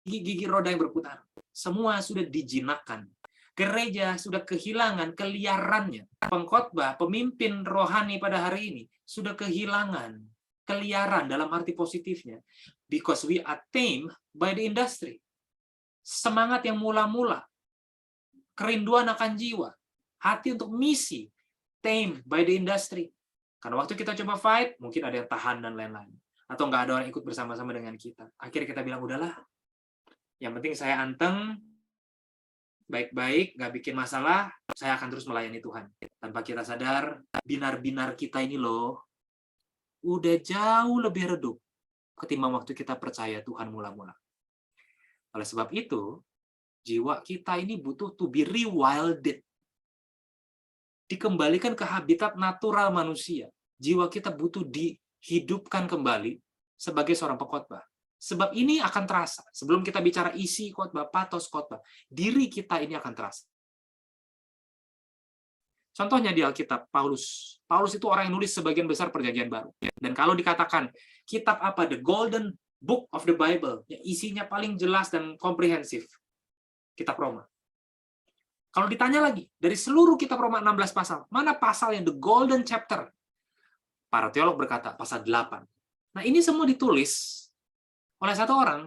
gigi roda yang berputar. Semua sudah dijinakkan. Gereja sudah kehilangan keliarannya. Pengkhotbah, pemimpin rohani pada hari ini sudah kehilangan keliaran dalam arti positifnya. Because we are tamed by the industry. Semangat yang mula-mula, kerinduan akan jiwa, hati untuk misi, tamed by the industry. Karena waktu kita coba fight, mungkin ada yang tahan dan lain-lain. Atau nggak ada orang ikut bersama-sama dengan kita. Akhirnya kita bilang, udahlah, yang penting saya anteng, baik-baik, nggak bikin masalah, saya akan terus melayani Tuhan. Tanpa kita sadar, binar-binar kita ini loh, udah jauh lebih redup ketimbang waktu kita percaya Tuhan mula-mula. Oleh sebab itu, jiwa kita ini butuh to be rewilded. Dikembalikan ke habitat natural manusia. Jiwa kita butuh dihidupkan kembali sebagai seorang pengkhotbah. Sebab ini akan terasa. Sebelum kita bicara isi khotbah, patos khotbah, diri kita ini akan terasa. Contohnya di Alkitab, Paulus. Paulus itu orang yang nulis sebagian besar Perjanjian Baru. Dan kalau dikatakan kitab apa, the golden book of the Bible, ya, isinya paling jelas dan komprehensif, kitab Roma. Kalau ditanya lagi, dari seluruh kitab Roma 16 pasal, mana pasal yang the golden chapter? Para teolog berkata, pasal 8. Nah, ini semua ditulis oleh satu orang,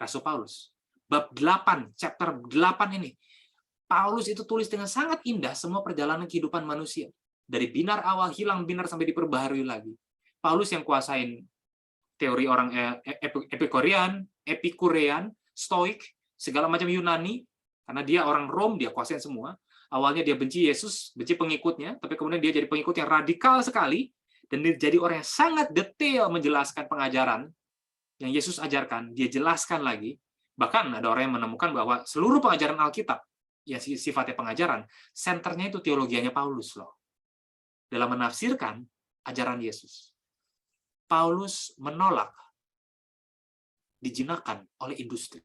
Rasul Paulus. Bab 8, chapter 8 ini. Paulus itu tulis dengan sangat indah semua perjalanan kehidupan manusia. Dari binar awal, hilang binar, sampai diperbaharui lagi. Paulus yang kuasain teori orang Epikurean, Stoik, segala macam Yunani, karena dia orang Rom, dia kuasain semua. Awalnya dia benci Yesus, benci pengikutnya, tapi kemudian dia jadi pengikut yang radikal sekali, dan dia jadi orang yang sangat detail menjelaskan pengajaran yang Yesus ajarkan, dia jelaskan lagi. Bahkan ada orang yang menemukan bahwa seluruh pengajaran Alkitab, yang sifatnya pengajaran, senternya itu teologianya Paulus loh. Dalam menafsirkan ajaran Yesus. Paulus menolak dijinakan oleh industri.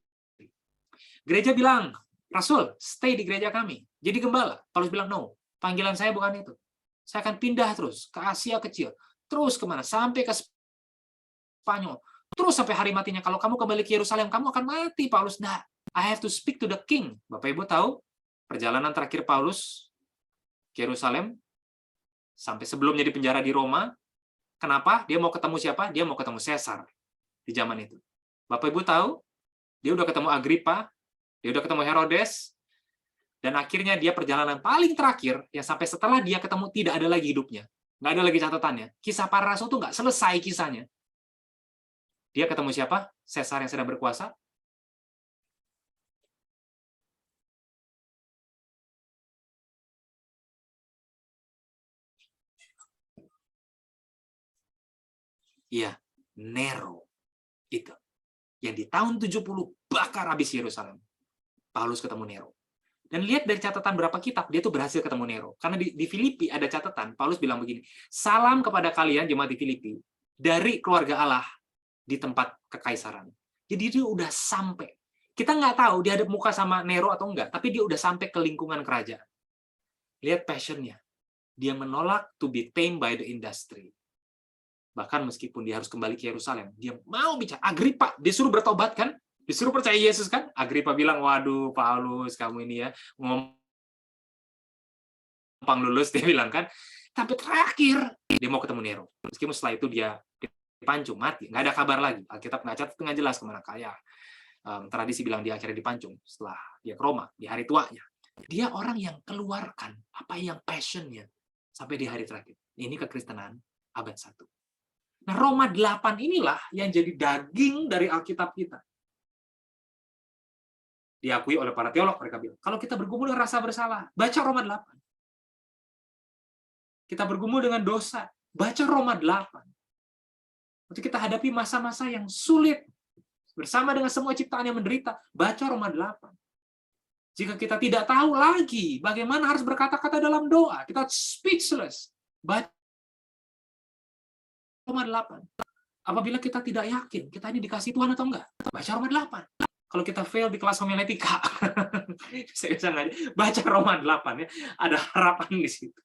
Gereja bilang, Rasul, stay di gereja kami. Jadi gembala. Paulus bilang, no, panggilan saya bukan itu. Saya akan pindah terus ke Asia kecil. Terus kemana? Sampai ke Spanyol. Terus sampai hari matinya. Kalau kamu kembali ke Yerusalem, kamu akan mati, Paulus. Nah, I have to speak to the king. Bapak Ibu tahu, perjalanan terakhir Paulus ke Yerusalem, sampai sebelumnya di penjara di Roma, kenapa? Dia mau ketemu siapa? Dia mau ketemu Caesar di zaman itu. Bapak Ibu tahu, dia udah ketemu Agrippa, dia udah ketemu Herodes, dan akhirnya dia perjalanan paling terakhir, yang sampai setelah dia ketemu tidak ada lagi hidupnya. Nggak ada lagi catatannya. Kisah para rasul itu nggak selesai kisahnya. Dia ketemu siapa? Caesar yang sedang berkuasa. Iya, Nero. Itu. Yang di tahun 70 bakar habis Yerusalem. Paulus ketemu Nero. Dan lihat dari catatan berapa kitab, dia tuh berhasil ketemu Nero. Karena di Filipi ada catatan, Paulus bilang begini, salam kepada kalian jemaat di Filipi, dari keluarga Allah, di tempat kekaisaran. Jadi dia udah sampai. Kita nggak tahu dia ada muka sama Nero atau enggak, tapi dia udah sampai ke lingkungan kerajaan. Lihat passionnya. Dia menolak to be tamed by the industry. Bahkan meskipun dia harus kembali ke Yerusalem, dia mau bicara. Agrippa, disuruh bertobat kan? Disuruh percaya Yesus kan? Agrippa bilang, waduh Paulus, kamu ini ya, ngomong lulus, dia bilang kan. Tapi terakhir, dia mau ketemu Nero. Meskipun setelah itu dia dipancung, mati. Nggak ada kabar lagi. Alkitab nggak catat dengan jelas kemana kaya. Tradisi bilang dia akhirnya dipancung setelah dia ke Roma, di hari tuanya. Dia orang yang keluarkan apa yang passionnya sampai di hari terakhir. Ini kekristenan abad 1. Nah, Roma 8 inilah yang jadi daging dari Alkitab kita. Diakui oleh para teolog, mereka bilang, kalau kita bergumul dengan rasa bersalah, baca Roma 8. Kita bergumul dengan dosa, baca Roma 8. Waktu kita hadapi masa-masa yang sulit, bersama dengan semua ciptaan yang menderita, baca Roma 8. Jika kita tidak tahu lagi bagaimana harus berkata-kata dalam doa, kita speechless, baca Roma 8. Apabila kita tidak yakin, kita ini dikasih Tuhan atau enggak, baca Roma 8. Kalau kita fail di kelas homiletika, saya bisa baca Roma 8 ya, ada harapan di situ.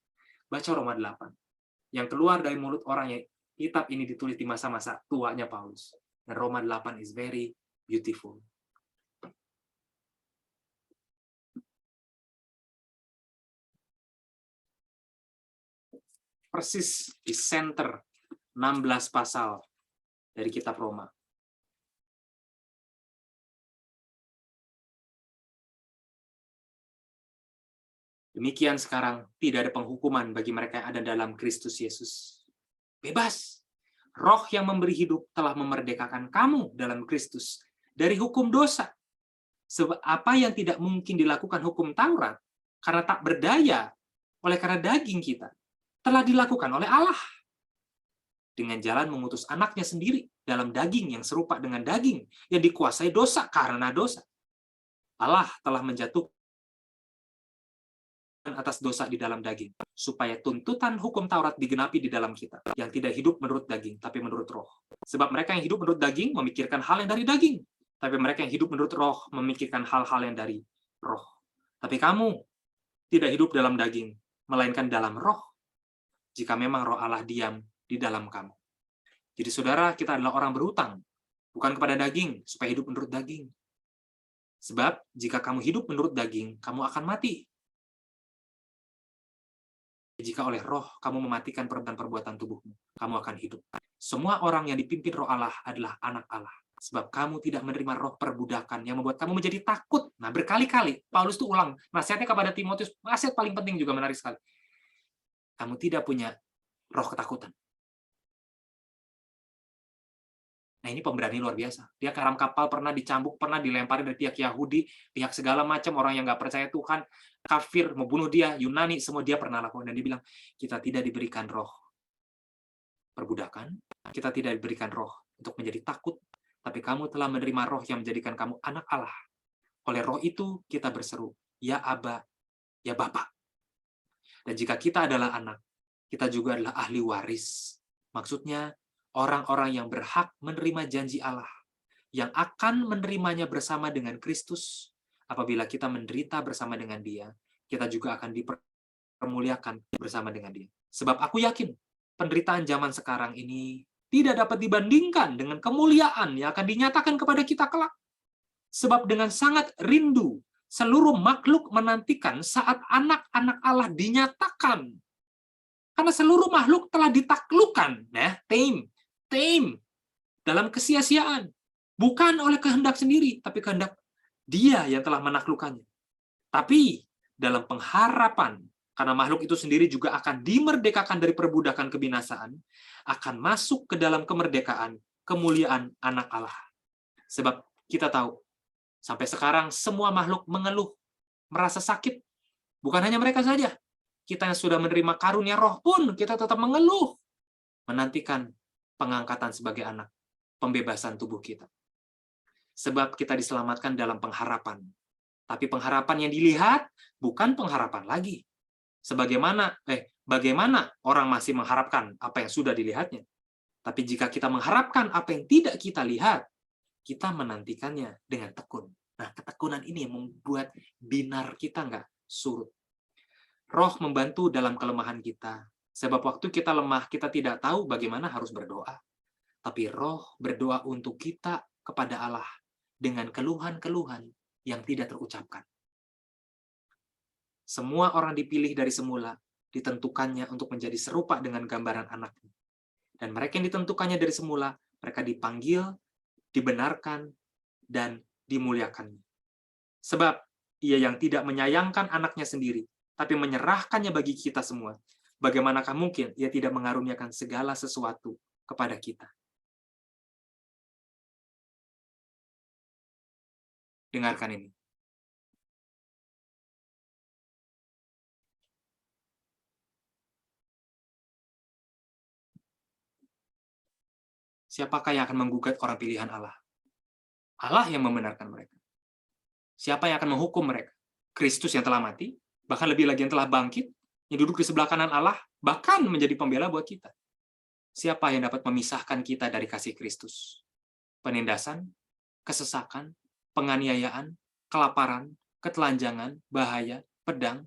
Baca Roma 8. yang keluar dari mulut orang yang kitab ini ditulis di masa-masa tuanya Paulus. Dan Roma 8 is very beautiful. Persis di center 16 pasal dari kitab Roma. Demikian sekarang tidak ada penghukuman bagi mereka yang ada dalam Kristus Yesus. Bebas. Roh yang memberi hidup telah memerdekakan kamu dalam Kristus dari hukum dosa. Sebab apa yang tidak mungkin dilakukan hukum Taurat karena tak berdaya oleh karena daging kita telah dilakukan oleh Allah. Dengan jalan mengutus anaknya sendiri dalam daging yang serupa dengan daging yang dikuasai dosa karena dosa. Allah telah menjatuhkan atas dosa di dalam daging, supaya tuntutan hukum Taurat digenapi di dalam kita, yang tidak hidup menurut daging, tapi menurut roh. Sebab mereka yang hidup menurut daging memikirkan hal yang dari daging, tapi mereka yang hidup menurut roh memikirkan hal-hal yang dari roh. Tapi kamu tidak hidup dalam daging, melainkan dalam roh, jika memang roh Allah diam di dalam kamu. Jadi saudara, kita adalah orang berhutang, bukan kepada daging, supaya hidup menurut daging. Sebab jika kamu hidup menurut daging, kamu akan mati. Jika oleh roh kamu mematikan perbuatan tubuhmu, kamu akan hidup. Semua orang yang dipimpin roh Allah adalah anak Allah. Sebab kamu tidak menerima roh perbudakan yang membuat kamu menjadi takut. Nah, berkali-kali Paulus tuh ulang nasihatnya kepada Timotius, nasihat paling penting juga menarik sekali. Kamu tidak punya roh ketakutan. Nah, ini pemberani luar biasa. Dia karam kapal, pernah dicambuk, pernah dilemparin dari pihak Yahudi, pihak segala macam, orang yang nggak percaya Tuhan, kafir, membunuh dia, Yunani, semua dia pernah lakukan. Dan dia bilang, kita tidak diberikan roh perbudakan, kita tidak diberikan roh untuk menjadi takut, tapi kamu telah menerima roh yang menjadikan kamu anak Allah. Oleh roh itu, kita berseru, ya Aba, ya Bapa. Dan jika kita adalah anak, kita juga adalah ahli waris. Maksudnya, orang-orang yang berhak menerima janji Allah, yang akan menerimanya bersama dengan Kristus. Apabila kita menderita bersama dengan Dia, kita juga akan dipermuliakan bersama dengan Dia. Sebab aku yakin, penderitaan zaman sekarang ini tidak dapat dibandingkan dengan kemuliaan yang akan dinyatakan kepada kita kelak. Sebab dengan sangat rindu, seluruh makhluk menantikan saat anak-anak Allah dinyatakan. Karena seluruh makhluk telah ditaklukkan, tame dalam kesia-siaan, bukan oleh kehendak sendiri, tapi kehendak Dia yang telah menaklukkannya. Tapi dalam pengharapan, karena makhluk itu sendiri juga akan dimerdekakan dari perbudakan kebinasaan, akan masuk ke dalam kemerdekaan, kemuliaan anak Allah. Sebab kita tahu, sampai sekarang semua makhluk mengeluh, merasa sakit. Bukan hanya mereka saja. Kita yang sudah menerima karunia roh pun, kita tetap mengeluh, menantikan pengangkatan sebagai anak, pembebasan tubuh kita. Sebab kita diselamatkan dalam pengharapan. Tapi pengharapan yang dilihat bukan pengharapan lagi. Bagaimana orang masih mengharapkan apa yang sudah dilihatnya. Tapi jika kita mengharapkan apa yang tidak kita lihat, kita menantikannya dengan tekun. Nah, ketekunan ini yang membuat binar kita nggak surut. Roh membantu dalam kelemahan kita. Sebab waktu kita lemah, kita tidak tahu bagaimana harus berdoa. Tapi roh berdoa untuk kita kepada Allah dengan keluhan-keluhan yang tidak terucapkan. Semua orang dipilih dari semula, ditentukannya untuk menjadi serupa dengan gambaran anaknya. Dan mereka yang ditentukannya dari semula, mereka dipanggil, dibenarkan, dan dimuliakannya. Sebab ia yang tidak menyayangkan anaknya sendiri, tapi menyerahkannya bagi kita semua, bagaimanakah mungkin ia tidak mengaruniakan segala sesuatu kepada kita? Dengarkan ini. Siapakah yang akan menggugat orang pilihan Allah? Allah yang membenarkan mereka. Siapa yang akan menghukum mereka? Kristus yang telah mati, bahkan lebih lagi yang telah bangkit, yang duduk di sebelah kanan Allah, bahkan menjadi pembela buat kita. Siapa yang dapat memisahkan kita dari kasih Kristus? Penindasan, kesesakan, penganiayaan, kelaparan, ketelanjangan, bahaya, pedang.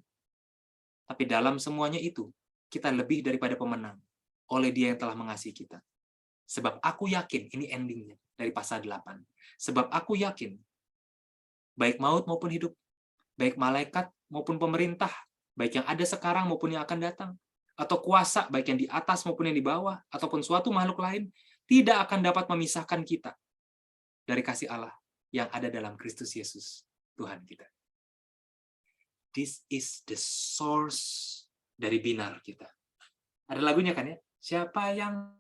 Tapi dalam semuanya itu, kita lebih daripada pemenang oleh Dia yang telah mengasihi kita. Sebab aku yakin, ini endingnya dari pasal 8. Sebab aku yakin, baik maut maupun hidup, baik malaikat maupun pemerintah, baik yang ada sekarang maupun yang akan datang, atau kuasa, baik yang di atas maupun yang di bawah, ataupun suatu makhluk lain, tidak akan dapat memisahkan kita dari kasih Allah yang ada dalam Kristus Yesus, Tuhan kita. This is the source dari binar kita. Ada lagunya kan ya? Siapa yang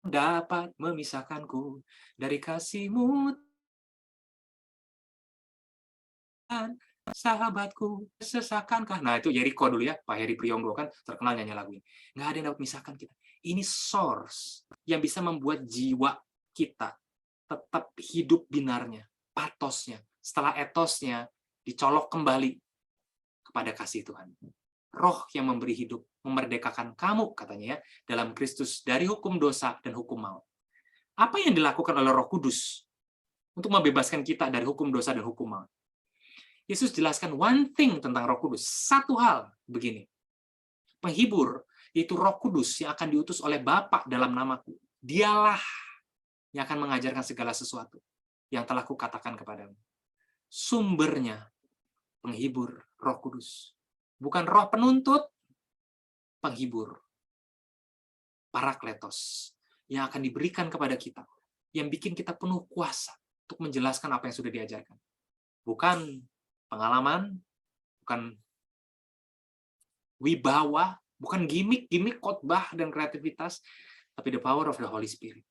dapat memisahkanku dari kasih-Mu, Tuhan, sahabatku, sesakankah? Nah, itu Jericho dulu ya, Pak Heri Priyonggo kan terkenal nyanyi lagu ini. Nggak ada yang dapat memisahkan kita. Ini source yang bisa membuat jiwa kita tetap hidup binarnya, patosnya, setelah etosnya dicolok kembali kepada kasih Tuhan. Roh yang memberi hidup, memerdekakan kamu, katanya ya, dalam Kristus dari hukum dosa dan hukum maut. Apa yang dilakukan oleh Roh Kudus untuk membebaskan kita dari hukum dosa dan hukum maut? Yesus jelaskan one thing tentang Roh Kudus. Satu hal begini. Penghibur, yaitu Roh Kudus yang akan diutus oleh Bapa dalam namaku. Dialah yang akan mengajarkan segala sesuatu yang telah kukatakan kepadamu. Sumbernya penghibur, Roh Kudus. Bukan roh penuntut, penghibur. Parakletos. Yang akan diberikan kepada kita. Yang bikin kita penuh kuasa untuk menjelaskan apa yang sudah diajarkan. Bukan pengalaman, bukan wibawa, bukan gimmick khotbah dan kreativitas, tapi the power of the Holy Spirit.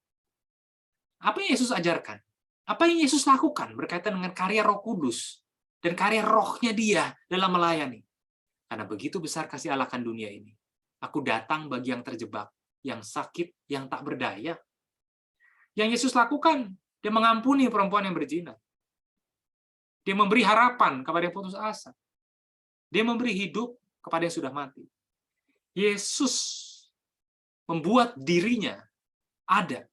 Apa yang Yesus ajarkan? Apa yang Yesus lakukan berkaitan dengan karya Roh Kudus dan karya rohnya Dia dalam melayani? Karena begitu besar kasih Allah akan dunia ini. Aku datang bagi yang terjebak, yang sakit, yang tak berdaya. Yang Yesus lakukan, Dia mengampuni perempuan yang berzina. Dia memberi harapan kepada yang putus asa. Dia memberi hidup kepada yang sudah mati. Yesus membuat dirinya ada.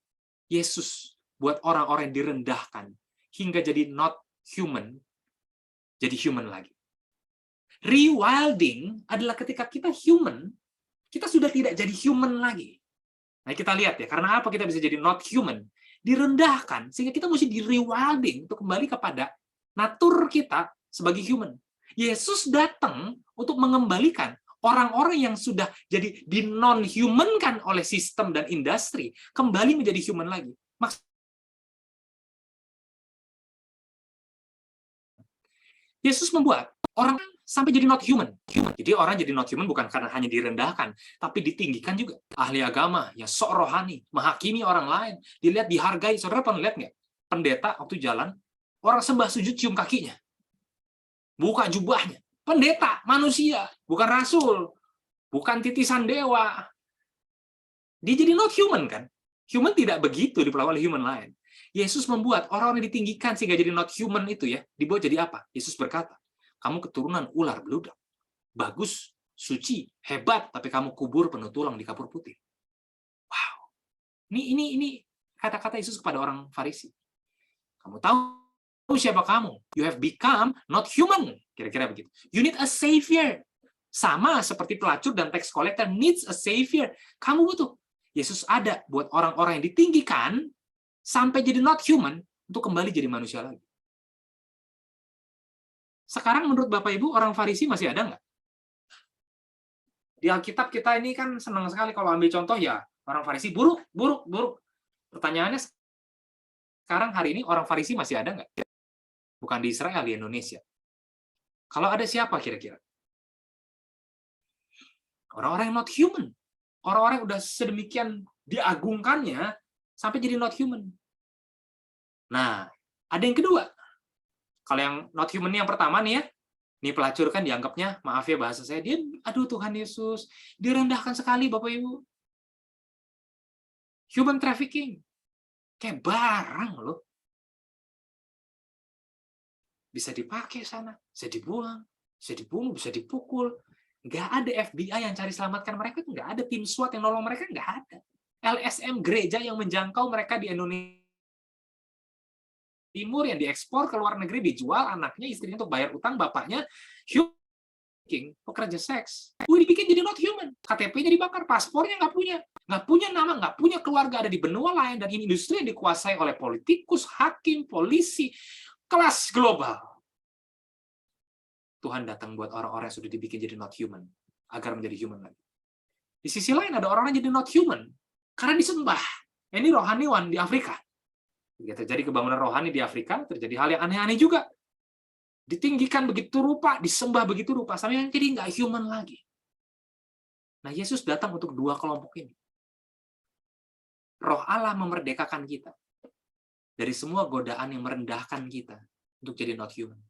Yesus buat orang-orang yang direndahkan hingga jadi not human, jadi human lagi. Rewilding adalah ketika kita human, kita sudah tidak jadi human lagi. Nah, kita lihat ya, karena apa kita bisa jadi not human? Direndahkan, sehingga kita mesti di-rewilding untuk kembali kepada natur kita sebagai human. Yesus datang untuk mengembalikan orang-orang yang sudah jadi di non-human kan oleh sistem dan industri, kembali menjadi human lagi. Yesus membuat orang sampai jadi not human. Jadi orang jadi not human bukan karena hanya direndahkan, tapi ditinggikan juga. Ahli agama, ya sok rohani, menghakimi orang lain, dilihat dihargai. Saudara pernah lihat nggak? Pendeta waktu jalan, orang sembah sujud cium kakinya. Buka jubahnya. Pendeta, manusia, bukan rasul, bukan titisan dewa. Dia jadi not human kan? Human tidak begitu diperlakukan oleh human lain. Yesus membuat orang-orang ditinggikan sehingga jadi not human itu ya, dibuat jadi apa? Yesus berkata, kamu keturunan ular beludak. Bagus, suci, hebat, tapi kamu kubur penuh tulang di kapur putih. Wow. Ini kata-kata Yesus kepada orang Farisi. Kamu tahu siapa kamu? You have become not human. Kira-kira begitu. You need a savior. Sama seperti pelacur dan tax collector needs a savior. Kamu butuh. Yesus ada buat orang-orang yang ditinggikan sampai jadi not human untuk kembali jadi manusia lagi. Sekarang menurut Bapak Ibu, orang Farisi masih ada nggak? Di Alkitab kita ini kan senang sekali kalau ambil contoh ya, orang Farisi buruk. Pertanyaannya sekarang hari ini orang Farisi masih ada nggak? Bukan di Israel, di Indonesia. Kalau ada siapa kira-kira? Orang-orang yang not human. Orang-orang yang udah sedemikian diagungkannya sampai jadi not human. Nah, ada yang kedua. Kalau yang not human yang pertama nih ya, ini pelacur kan dianggapnya, maaf ya bahasa saya, dia, aduh Tuhan Yesus, direndahkan sekali Bapak Ibu. Human trafficking. Kayak barang loh. Bisa dipakai sana, bisa dibuang, bisa dibunuh, bisa dipukul. Nggak ada FBI yang cari selamatkan mereka, nggak ada tim SWAT yang nolong mereka, nggak ada. LSM gereja yang menjangkau mereka di Indonesia Timur yang diekspor ke luar negeri, dijual anaknya, istrinya untuk bayar utang, bapaknya pekerja seks. Dibikin jadi not human. KTP-nya dibakar, paspornya nggak punya nama, nggak punya keluarga, ada di benua lain, dan ini industri yang dikuasai oleh politikus, hakim, polisi, kelas global. Tuhan datang buat orang-orang yang sudah dibikin jadi not human, agar menjadi human lagi. Di sisi lain ada orang yang jadi not human, karena disembah. Ini rohaniwan di Afrika. Jika terjadi kebangunan rohani di Afrika, terjadi hal yang aneh-aneh juga. Ditinggikan begitu rupa, disembah begitu rupa, sampai yang jadi nggak human lagi. Nah, Yesus datang untuk dua kelompok ini. Roh Allah memerdekakan kita dari semua godaan yang merendahkan kita untuk jadi not human.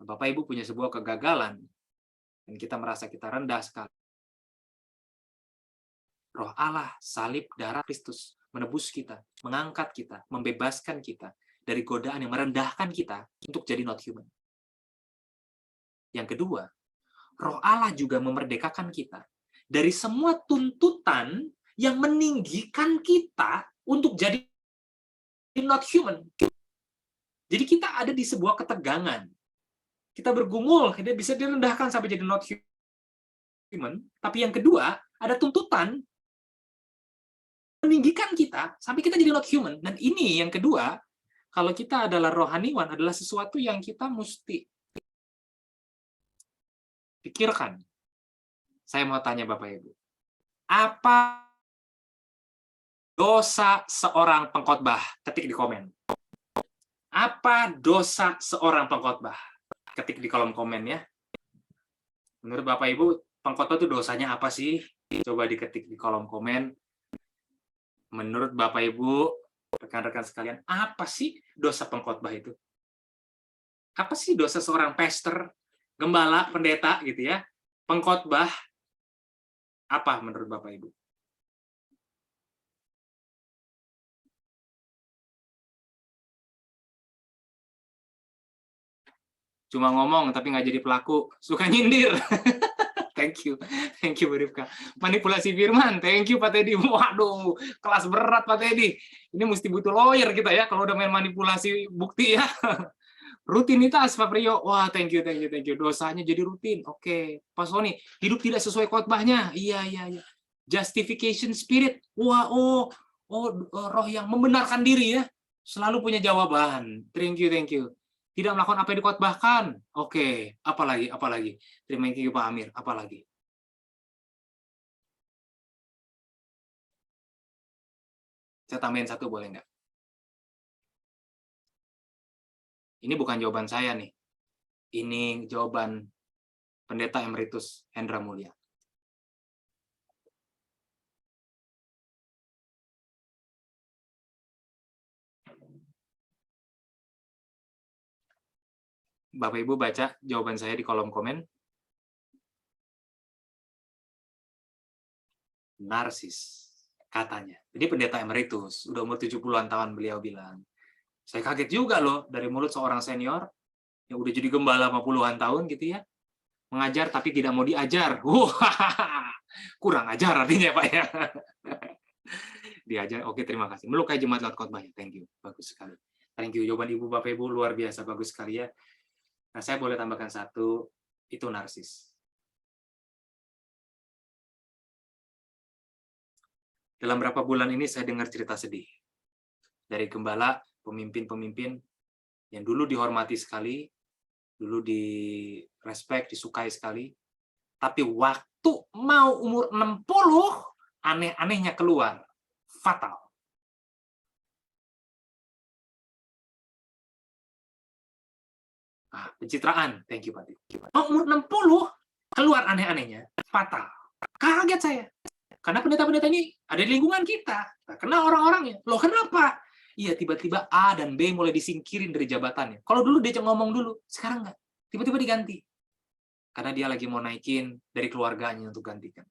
Bapak Ibu punya sebuah kegagalan, dan kita merasa kita rendah sekali. Roh Allah, salib, darah Kristus, menebus kita, mengangkat kita, membebaskan kita dari godaan yang merendahkan kita untuk jadi not human. Yang kedua, Roh Allah juga memerdekakan kita dari semua tuntutan yang meninggikan kita untuk jadi not human. Jadi kita ada di sebuah ketegangan. Kita bergumul, kita bisa direndahkan sampai jadi not human. Tapi yang kedua, ada tuntutan meninggikan kita sampai kita jadi not human. Dan ini yang kedua, kalau kita adalah rohaniwan, adalah sesuatu yang kita mesti pikirkan. Saya mau tanya Bapak Ibu, apa dosa seorang pengkhotbah? Ketik di komen. Apa dosa seorang pengkhotbah? Ketik di kolom komen ya. Menurut Bapak Ibu, pengkhotbah itu dosanya apa sih? Coba diketik di kolom komen. Menurut Bapak Ibu, rekan-rekan sekalian, apa sih dosa pengkhotbah itu? Apa sih dosa seorang pastor, gembala, pendeta gitu ya? Pengkhotbah apa menurut Bapak Ibu? Cuma ngomong tapi nggak jadi pelaku, suka nyindir. Thank you Bu Rifka. Manipulasi firman, thank you Pak Teddy. Waduh, kelas berat Pak Teddy. Ini mesti butuh lawyer kita ya, kalau udah main manipulasi bukti ya. Rutinitas Pak Priyo, wah thank you. Dosanya jadi rutin. Oke, Pak Sony, hidup tidak sesuai khotbahnya. Iya. Justification spirit, wah roh yang membenarkan diri ya, selalu punya jawaban. Thank you. Tidak melakukan apa yang dikhotbahkan. Oke, apalagi. Terima kasih Pak Amir, apalagi? Saya tambahin satu boleh nggak? Ini bukan jawaban saya nih. Ini jawaban Pendeta Emeritus Hendra Mulia. Bapak Ibu baca jawaban saya di kolom komen. Narsis, katanya. Jadi pendeta emeritus, udah umur 70-an tahun beliau bilang. Saya kaget juga loh, dari mulut seorang senior, yang udah jadi gembala 50-an tahun gitu ya, mengajar tapi tidak mau diajar. Wah, kurang ajar artinya Pak ya. Diajar, oke terima kasih. Melukai jemaat lewat khotbah, thank you, bagus sekali. Thank you, jawaban Ibu Bapak Ibu luar biasa, bagus sekali ya. Nah, saya boleh tambahkan satu, itu narsis. Dalam beberapa bulan ini saya dengar cerita sedih dari gembala, pemimpin-pemimpin yang dulu dihormati sekali, dulu direspek, disukai sekali, tapi waktu mau umur 60, aneh-anehnya keluar, fatal. Pencitraan, thank you Pak. Mau umur 60, keluar aneh-anehnya, fatal. Kaget saya. Karena pendeta-pendeta ini ada di lingkungan kita. Kenal orang-orangnya. Loh kenapa? Iya, tiba-tiba A dan B mulai disingkirin dari jabatannya. Kalau dulu dia ngomong dulu, sekarang enggak. Tiba-tiba diganti. Karena dia lagi mau naikin dari keluarganya untuk gantikan.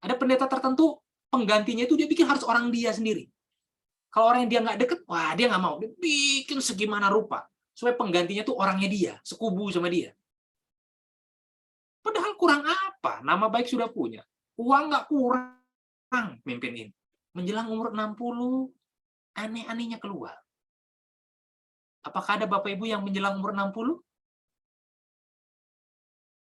Ada pendeta tertentu, penggantinya itu dia bikin harus orang dia sendiri. Kalau orang yang dia nggak deket, wah dia nggak mau. Dia bikin segimana rupa. Supaya penggantinya tuh orangnya dia, sekubu sama dia. Padahal kurang apa? Nama baik sudah punya. Uang nggak kurang, mimpin ini. Menjelang umur 60, aneh-anehnya keluar. Apakah ada Bapak Ibu yang menjelang umur 60?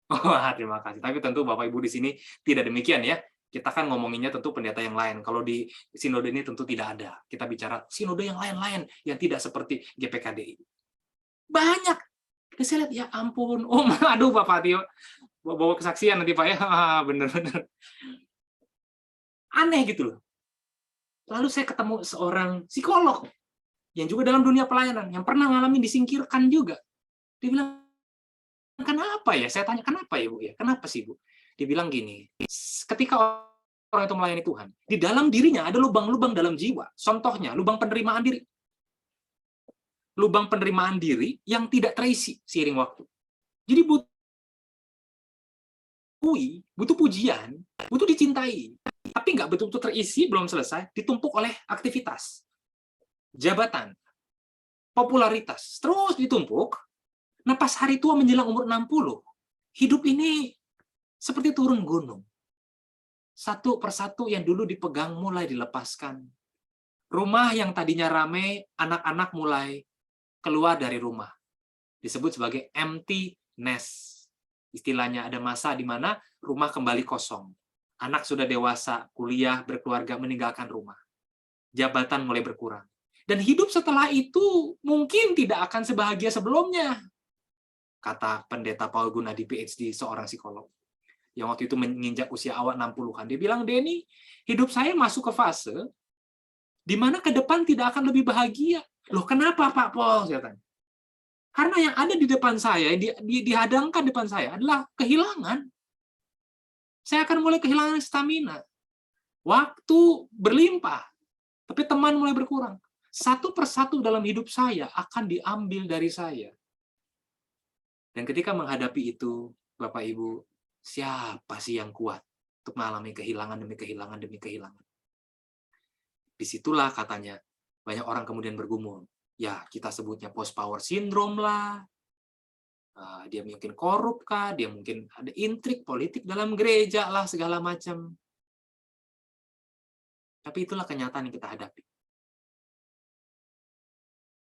Wah, terima kasih. Tapi tentu Bapak Ibu di sini tidak demikian ya. Kita kan ngomonginnya tentu pendeta yang lain. Kalau di sinode ini tentu tidak ada. Kita bicara sinode yang lain-lain yang tidak seperti GPKDI. Banyak. Terus saya lihat, ya ampun. Oh, aduh Bapak Tio. Bawa kesaksian nanti Pak ya. Bener-bener. Aneh gitu loh. Lalu saya ketemu seorang psikolog yang juga dalam dunia pelayanan, yang pernah ngalamin disingkirkan juga. Dia bilang, kenapa ya? Saya tanya, kenapa ya Bu? Ya, kenapa sih Bu? Dia bilang gini, ketika orang itu melayani Tuhan, di dalam dirinya ada lubang-lubang dalam jiwa. Contohnya, lubang penerimaan diri. Lubang penerimaan diri yang tidak terisi seiring waktu. Jadi butuh pujian, butuh dicintai. Tapi nggak betul-betul terisi, belum selesai, ditumpuk oleh aktivitas, jabatan, popularitas. Terus ditumpuk, nah pas hari tua menjelang umur 60, hidup ini seperti turun gunung. Satu persatu yang dulu dipegang mulai dilepaskan. Rumah yang tadinya ramai, anak-anak mulai keluar dari rumah. Disebut sebagai empty nest. Istilahnya ada masa di mana rumah kembali kosong. Anak sudah dewasa, kuliah, berkeluarga, meninggalkan rumah. Jabatan mulai berkurang. Dan hidup setelah itu mungkin tidak akan sebahagia sebelumnya. Kata pendeta Paul Gunadi, PhD, seorang psikolog. Yang waktu itu menginjak usia awal 60-an. Dia bilang, Denny, hidup saya masuk ke fase di mana ke depan tidak akan lebih bahagia. Loh, kenapa Pak Paul? Saya tanya. Karena yang ada di depan saya, dihadangkan depan saya adalah kehilangan. Saya akan mulai kehilangan stamina. Waktu berlimpah, tapi teman mulai berkurang. Satu persatu dalam hidup saya akan diambil dari saya. Dan ketika menghadapi itu, Bapak Ibu, siapa sih yang kuat untuk mengalami kehilangan demi kehilangan demi kehilangan? Disitulah katanya, banyak orang kemudian bergumul. Ya, kita sebutnya post-power syndrome lah. Dia mungkin korup kah? Dia mungkin ada intrik politik dalam gereja lah, segala macam. Tapi itulah kenyataan yang kita hadapi.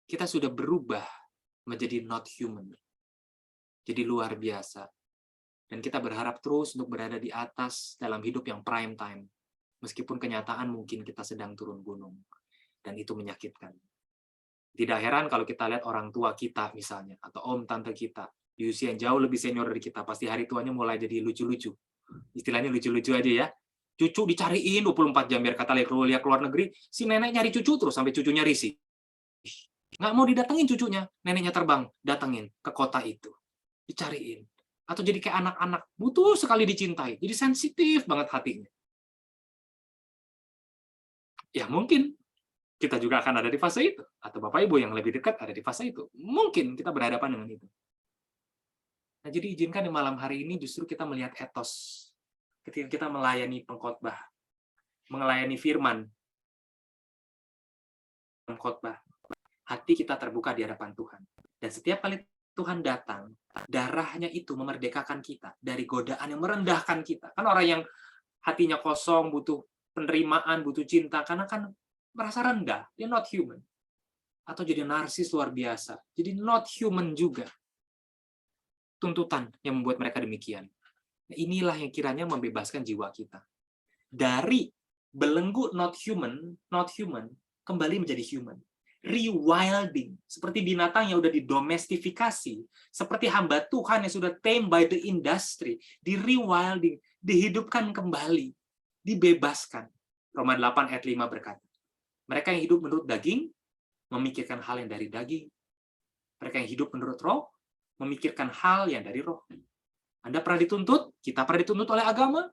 Kita sudah berubah menjadi not human. Jadi luar biasa. Dan kita berharap terus untuk berada di atas dalam hidup yang prime time. Meskipun kenyataan mungkin kita sedang turun gunung. Dan itu menyakitkan. Tidak heran kalau kita lihat orang tua kita misalnya, atau om tante kita, di usia yang jauh lebih senior dari kita, pasti hari tuanya mulai jadi lucu-lucu. Istilahnya lucu-lucu aja ya. Cucu dicariin 24 jam, biar kata lihat keluar negeri, si nenek nyari cucu terus sampai cucunya risih. Nggak mau didatengin cucunya, neneknya terbang, datengin ke kota itu. Dicariin. Atau jadi kayak anak-anak, butuh sekali dicintai. Jadi sensitif banget hatinya. Ya mungkin kita juga akan ada di fase itu. Atau Bapak Ibu yang lebih dekat ada di fase itu. Mungkin kita berhadapan dengan itu. Nah, jadi izinkan di malam hari ini justru kita melihat etos. Ketika kita melayani pengkhotbah, melayani firman, pengkhotbah, hati kita terbuka di hadapan Tuhan. Dan setiap kali Tuhan datang, darahnya itu memerdekakan kita dari godaan yang merendahkan kita. Kan orang yang hatinya kosong, butuh penerimaan, butuh cinta, karena kan merasa rendah, dia not human. Atau jadi narsis luar biasa, jadi not human juga. Tuntutan yang membuat mereka demikian. Nah, inilah yang kiranya membebaskan jiwa kita. Dari belenggu not human, kembali menjadi human. Rewilding, seperti binatang yang sudah didomestifikasi, seperti hamba Tuhan yang sudah tamed by the industry, di rewilding, dihidupkan kembali, dibebaskan. Roma 8 ayat 5 berkata, mereka yang hidup menurut daging, memikirkan hal yang dari daging. Mereka yang hidup menurut roh, memikirkan hal yang dari roh. Anda pernah dituntut, kita pernah dituntut oleh agama,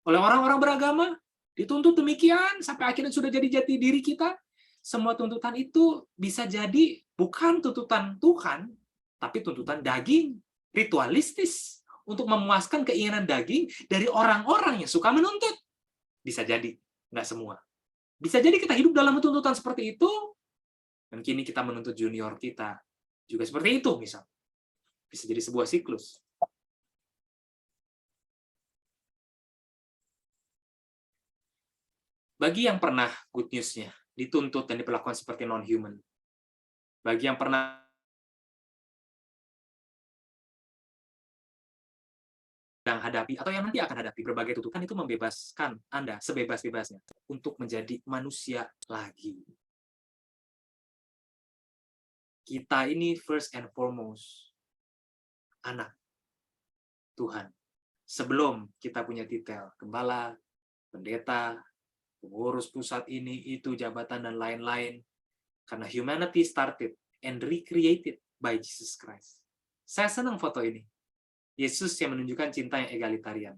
oleh orang-orang beragama, dituntut demikian, sampai akhirnya sudah jadi jati diri kita. Semua tuntutan itu bisa jadi bukan tuntutan Tuhan, tapi tuntutan daging, ritualistis, untuk memuaskan keinginan daging dari orang-orang yang suka menuntut. Bisa jadi, nggak semua. Bisa jadi kita hidup dalam tuntutan seperti itu, dan kini kita menuntut junior kita juga seperti itu, misal. Bisa jadi sebuah siklus. Bagi yang pernah good news-nya, dituntut dan diperlakukan seperti non-human. Bagi yang pernah sedang hadapi atau yang nanti akan hadapi berbagai tutukan itu membebaskan Anda sebebas-bebasnya untuk menjadi manusia lagi. Kita ini first and foremost anak Tuhan. Sebelum kita punya titel gembala, pendeta, pengurus pusat ini, itu, jabatan, dan lain-lain. Karena humanity started and recreated by Jesus Christ. Saya senang foto ini. Yesus yang menunjukkan cinta yang egalitarian.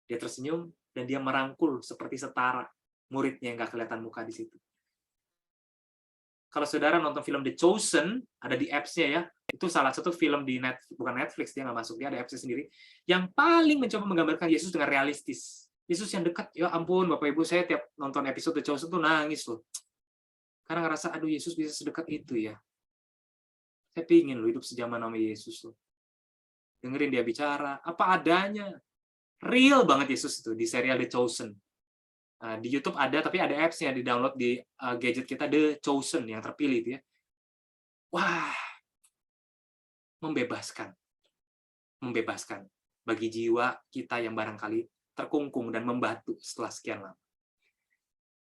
Dia tersenyum dan dia merangkul seperti setara muridnya yang nggak kelihatan muka di situ. Kalau saudara nonton film The Chosen, ada di apps-nya ya, itu salah satu film di bukan Netflix, dia nggak masuk, dia ada apps-nya sendiri, yang paling mencoba menggambarkan Yesus dengan realistis. Yesus yang dekat, ya ampun, Bapak Ibu, saya tiap nonton episode The Chosen tuh nangis loh. Karena ngerasa, aduh Yesus bisa sedekat itu ya. Saya pingin loh hidup sejaman sama Yesus loh. Dengerin dia bicara, apa adanya. Real banget Yesus itu di serial The Chosen. Di YouTube ada, tapi ada apps-nya, di-download di gadget kita, The Chosen, yang terpilih itu ya. Wah, membebaskan. Membebaskan bagi jiwa kita yang barangkali terkungkung dan membatu setelah sekian lama.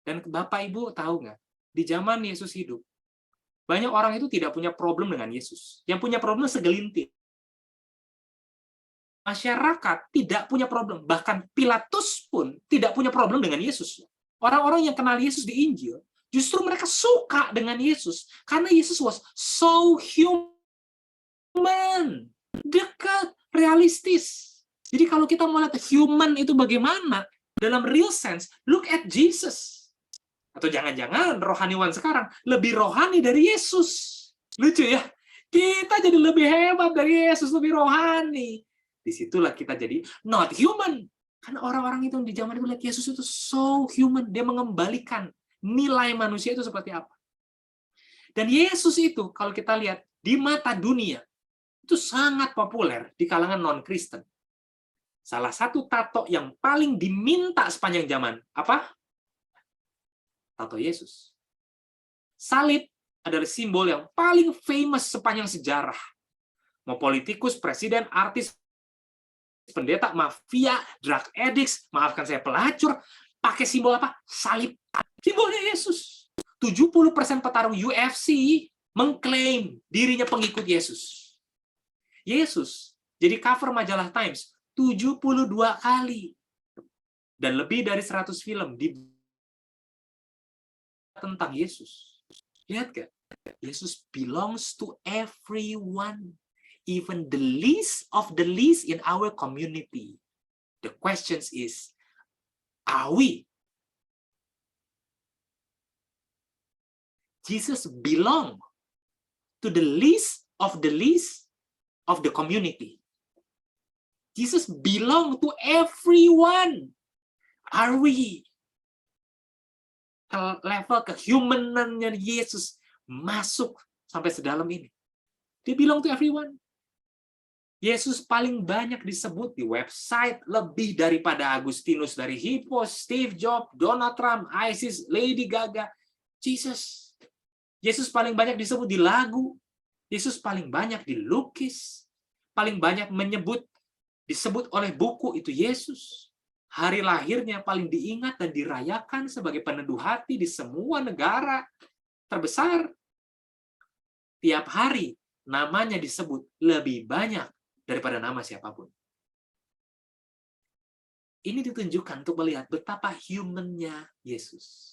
Dan Bapak Ibu tahu nggak, di zaman Yesus hidup, banyak orang itu tidak punya problem dengan Yesus. Yang punya problem segelintir. Masyarakat tidak punya problem. Bahkan Pilatus pun tidak punya problem dengan Yesus. Orang-orang yang kenal Yesus di Injil, justru mereka suka dengan Yesus. Karena Yesus was so human. Dekat, realistis. Jadi kalau kita mau lihat human itu bagaimana, dalam real sense, look at Jesus. Atau jangan-jangan rohaniwan sekarang lebih rohani dari Yesus. Lucu ya? Kita jadi lebih hebat dari Yesus, lebih rohani. Disitulah kita jadi not human. Karena orang-orang itu di zaman itu lihat Yesus itu so human. Dia mengembalikan nilai manusia itu seperti apa. Dan Yesus itu, kalau kita lihat, di mata dunia, itu sangat populer di kalangan non-Kristen. Salah satu tato yang paling diminta sepanjang zaman, apa? Tato Yesus. Salib adalah simbol yang paling famous sepanjang sejarah. Mau politikus, presiden, artis, pendeta, mafia, drug addicts, maafkan saya pelacur, pakai simbol apa? Salib. Simbolnya Yesus. 70% petarung UFC mengklaim dirinya pengikut Yesus. Yesus jadi cover majalah Times 72 kali. Dan lebih dari 100 film tentang Yesus. Lihat gak? Yesus belongs to everyone. Even the least of the least in our community. The question is, are we? Jesus belong to the least of the community. Jesus belong to everyone. Are we? Level kehumanannya Yesus masuk sampai sedalam ini. Dia belong to everyone. Yesus paling banyak disebut di website lebih daripada Agustinus dari Hippo, Steve Jobs, Donald Trump, ISIS, Lady Gaga. Jesus. Yesus paling banyak disebut di lagu. Yesus paling banyak dilukis. Paling banyak disebut oleh buku itu Yesus. Hari lahirnya paling diingat dan dirayakan sebagai peneduh hati di semua negara terbesar. Tiap hari namanya disebut lebih banyak daripada nama siapapun. Ini ditunjukkan untuk melihat betapa humannya Yesus.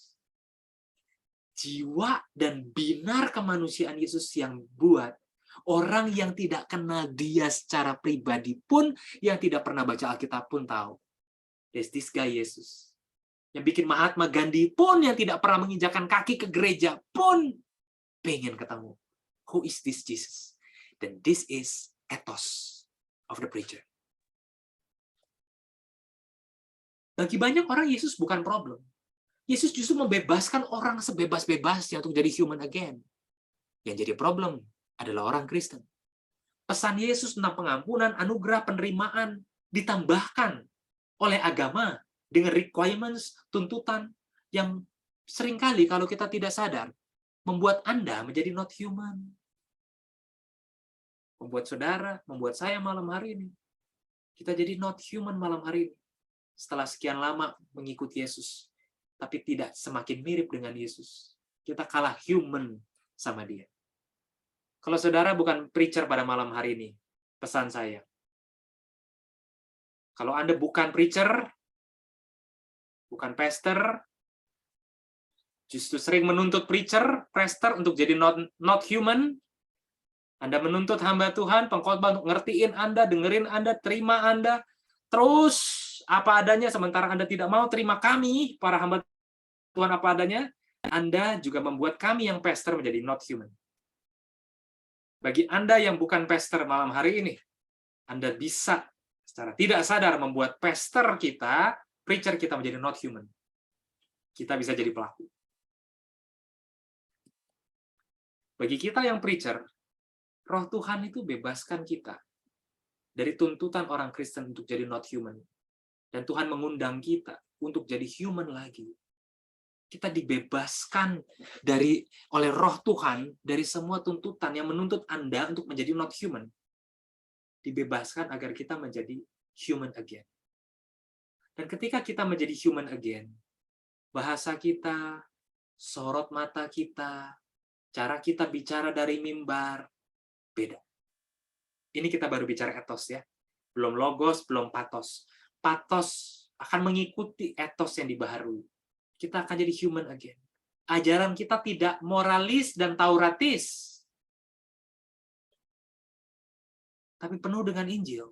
Jiwa dan binar kemanusiaan Yesus yang buat orang yang tidak kenal dia secara pribadi pun, yang tidak pernah baca Alkitab pun tahu. There's this guy Yesus. Yang bikin Mahatma Gandhi pun, yang tidak pernah menginjakkan kaki ke gereja pun, pengen ketemu. Who is this Jesus? Dan this is ethos of the preacher. Bagi banyak orang, Yesus bukan problem. Yesus justru membebaskan orang sebebas-bebasnya untuk jadi human again. Yang jadi problem adalah orang Kristen. Pesan Yesus tentang pengampunan, anugerah, penerimaan ditambahkan oleh agama dengan requirements, tuntutan yang seringkali kalau kita tidak sadar membuat Anda menjadi not human. Membuat saudara, membuat saya malam hari ini Kita jadi not human malam hari ini. Setelah sekian lama mengikuti Yesus, tapi tidak semakin mirip dengan Yesus. Kita kalah human sama dia. Kalau saudara bukan preacher pada malam hari ini, pesan saya. Kalau Anda bukan preacher, bukan pastor, justru sering menuntut preacher, pastor untuk jadi not human, Anda menuntut hamba Tuhan, pengkhotbah untuk ngertiin Anda, dengerin Anda, terima Anda, terus apa adanya, sementara Anda tidak mau terima kami, para hamba Tuhan apa adanya, Anda juga membuat kami yang pastor menjadi not human. Bagi Anda yang bukan pastor malam hari ini, Anda bisa secara tidak sadar membuat pastor kita, preacher kita menjadi not human. Kita bisa jadi pelaku. Bagi kita yang preacher, Roh Tuhan itu bebaskan kita dari tuntutan orang Kristen untuk jadi not human. Dan Tuhan mengundang kita untuk jadi human lagi. Kita dibebaskan oleh Roh Tuhan dari semua tuntutan yang menuntut Anda untuk menjadi not human. Dibebaskan agar kita menjadi human again. Dan ketika kita menjadi human again, bahasa kita, sorot mata kita, cara kita bicara dari mimbar, beda. Ini kita baru bicara etos ya. Belum logos, belum patos. Patos akan mengikuti etos yang dibaharui. Kita akan jadi human again. Ajaran kita tidak moralis dan tauratis, tapi penuh dengan Injil.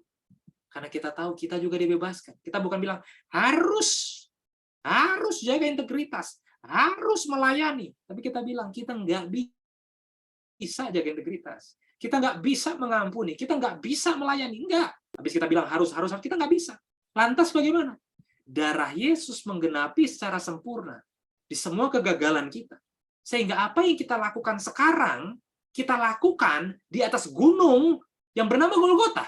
Karena kita tahu kita juga dibebaskan. Kita bukan bilang harus jaga integritas, harus melayani. Tapi kita bilang kita nggak bisa jaga integritas. Kita nggak bisa mengampuni, kita nggak bisa melayani. Enggak. Habis kita bilang harus, kita nggak bisa. Lantas bagaimana? Darah Yesus menggenapi secara sempurna di semua kegagalan kita. Sehingga apa yang kita lakukan sekarang, kita lakukan di atas gunung yang bernama Golgota.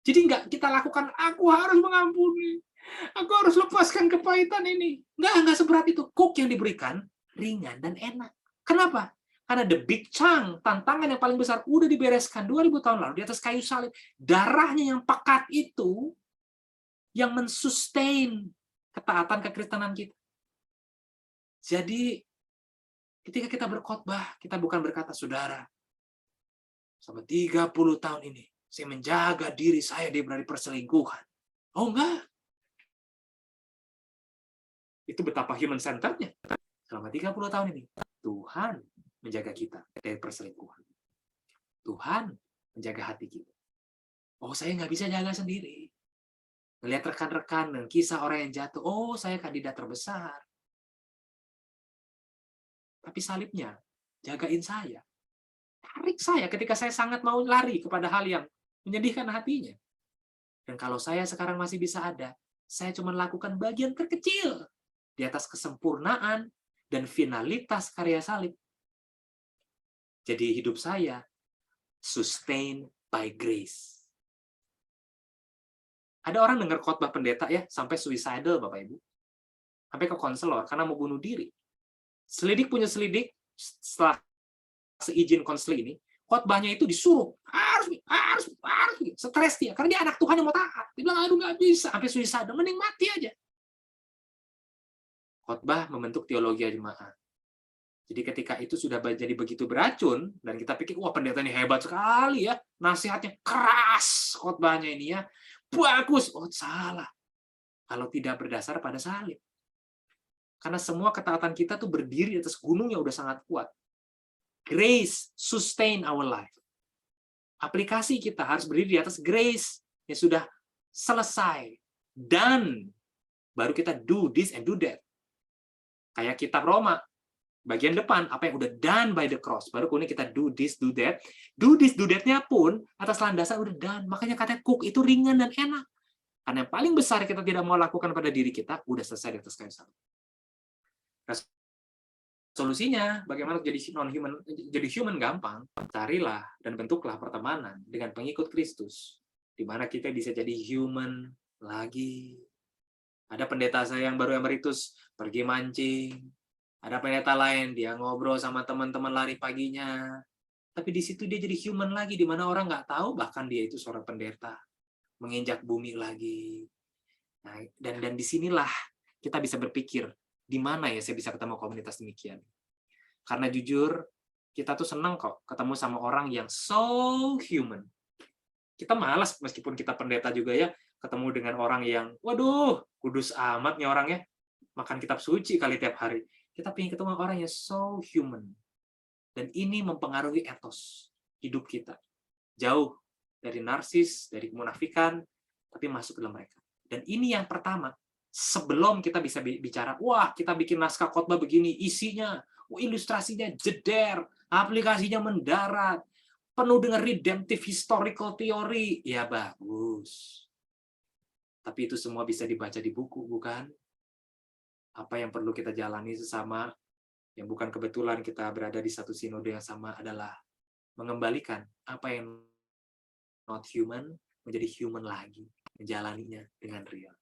Jadi nggak kita lakukan, aku harus mengampuni, aku harus lepaskan kepahitan ini. Nggak seberat itu. Kok yang diberikan ringan dan enak. Kenapa? Karena the big chunk, tantangan yang paling besar, udah dibereskan 2000 tahun lalu di atas kayu salib. Darahnya yang pekat itu, yang mensustain ketaatan kekristenan kita. Jadi, ketika kita berkhotbah, kita bukan berkata, saudara, selama 30 tahun ini, saya menjaga diri saya dari perselingkuhan. Oh, enggak. Itu betapa human-centered-nya. Selama 30 tahun ini, Tuhan menjaga kita dari perselingkuhan. Tuhan menjaga hati kita. Oh, saya nggak bisa jaga sendiri. Melihat rekan-rekan dan kisah orang yang jatuh, oh, saya kandidat terbesar. Tapi salibnya, jagain saya. Tarik saya ketika saya sangat mau lari kepada hal yang menyedihkan hatinya. Dan kalau saya sekarang masih bisa ada, saya cuma lakukan bagian terkecil di atas kesempurnaan dan finalitas karya salib. Jadi hidup saya sustained by grace. Ada orang dengar khotbah pendeta ya, sampai suicidal Bapak Ibu. Sampai ke konselor karena mau bunuh diri. Selidik punya selidik, setelah seizin konseling ini, khotbahnya itu disuruh, harus, stres dia. Karena dia anak Tuhan yang mau taat. Dia bilang, aduh nggak bisa, sampai suicidal, mending mati aja. Khotbah membentuk teologi jemaat. Jadi ketika itu sudah jadi begitu beracun, dan kita pikir, wah pendeta ini hebat sekali ya, nasihatnya keras, khotbahnya ini ya, bagus. Oh, salah. Kalau tidak berdasar pada salib. Karena semua ketaatan kita tuh berdiri di atas gunung yang udah sangat kuat. Grace sustain our life. Aplikasi kita harus berdiri di atas grace yang sudah selesai. Dan baru kita do this and do that. Kayak kitab Roma. Bagian depan, apa yang udah done by the cross. Baru kemudian kita do this, do that. Do this, do that-nya pun atas landasan udah done. Makanya katanya cook itu ringan dan enak. Karena yang paling besar kita tidak mau lakukan pada diri kita, udah selesai di atas kayu salib. Solusinya, bagaimana jadi human gampang? Carilah dan bentuklah pertemanan dengan pengikut Kristus. Di mana kita bisa jadi human lagi. Ada pendeta saya yang baru emeritus, pergi mancing. Ada pendeta lain, dia ngobrol sama teman-teman lari paginya. Tapi di situ dia jadi human lagi, di mana orang nggak tahu, bahkan dia itu seorang pendeta. menginjak bumi lagi. Nah, dan disinilah kita bisa berpikir, di mana ya saya bisa ketemu komunitas demikian? Karena jujur, kita tuh senang kok ketemu sama orang yang so human. Kita malas meskipun kita pendeta juga ya, ketemu dengan orang yang, waduh, kudus amat nih orangnya, makan kitab suci kali tiap hari. Kita pengen ketemu orang yang so human. Dan ini mempengaruhi etos hidup kita. Jauh dari narsis, dari kemunafikan, tapi masuk ke dalam mereka. Dan ini yang pertama, sebelum kita bisa bicara, wah kita bikin naskah khotbah begini, isinya, ilustrasinya jeder, aplikasinya mendarat, penuh dengan redemptive historical theory, ya bagus. Tapi itu semua bisa dibaca di buku, bukan? Apa yang perlu kita jalani sesama, yang bukan kebetulan kita berada di satu sinode yang sama adalah mengembalikan apa yang not human menjadi human lagi, menjalaninya dengan real.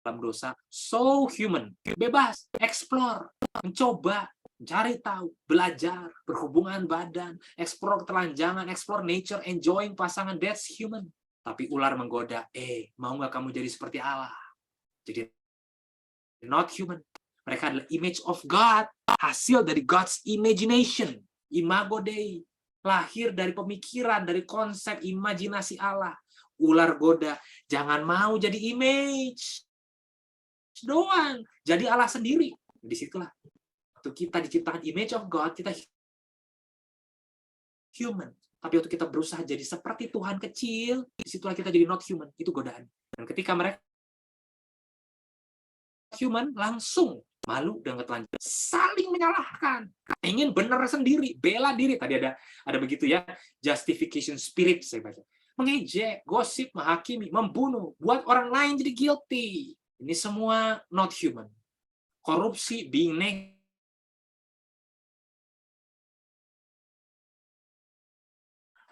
Dalam dosa, so human, bebas, explore, mencoba, mencari tahu, belajar, berhubungan badan, explore telanjangan, explore nature, enjoying pasangan, that's human. Tapi ular menggoda, mau nggak kamu jadi seperti Allah? Jadi not human. Mereka adalah image of God, hasil dari God's imagination, imago Dei, lahir dari pemikiran, dari konsep imajinasi Allah. Ular goda, jangan mau jadi image doang, jadi Allah sendiri. Disitulah waktu kita diciptakan image of God, kita human. Tapi waktu kita berusaha jadi seperti Tuhan kecil, disitulah kita jadi not human. Itu godaan. Dan ketika mereka human, langsung malu dan ketelanjuran, saling menyalahkan, ingin benar sendiri, bela diri. Tadi ada begitu ya, justification spirit saya baca. Mengejek, gosip, menghakimi, membunuh, buat orang lain jadi guilty. Ini semua not human. Korupsi, being negative,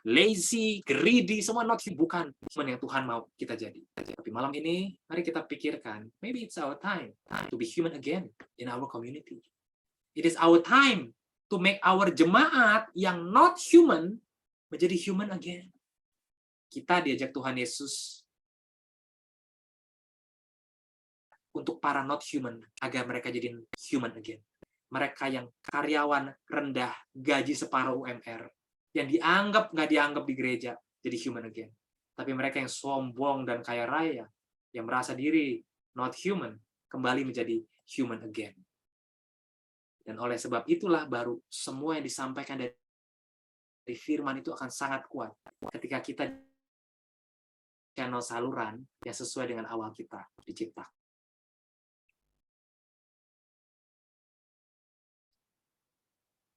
lazy, greedy, semua not human. Bukan yang Tuhan mau kita jadi. Tapi malam ini, mari kita pikirkan, maybe it's our time to be human again in our community. It is our time to make our jemaat yang not human menjadi human again. Kita diajak Tuhan Yesus untuk para not human, agar mereka jadi human again. Mereka yang karyawan rendah, gaji separuh UMR, yang nggak dianggap di gereja, jadi human again. Tapi mereka yang sombong dan kaya raya, yang merasa diri not human, kembali menjadi human again. Dan oleh sebab itulah baru semua yang disampaikan dari firman itu akan sangat kuat ketika kita channel saluran yang sesuai dengan awal kita diciptakan.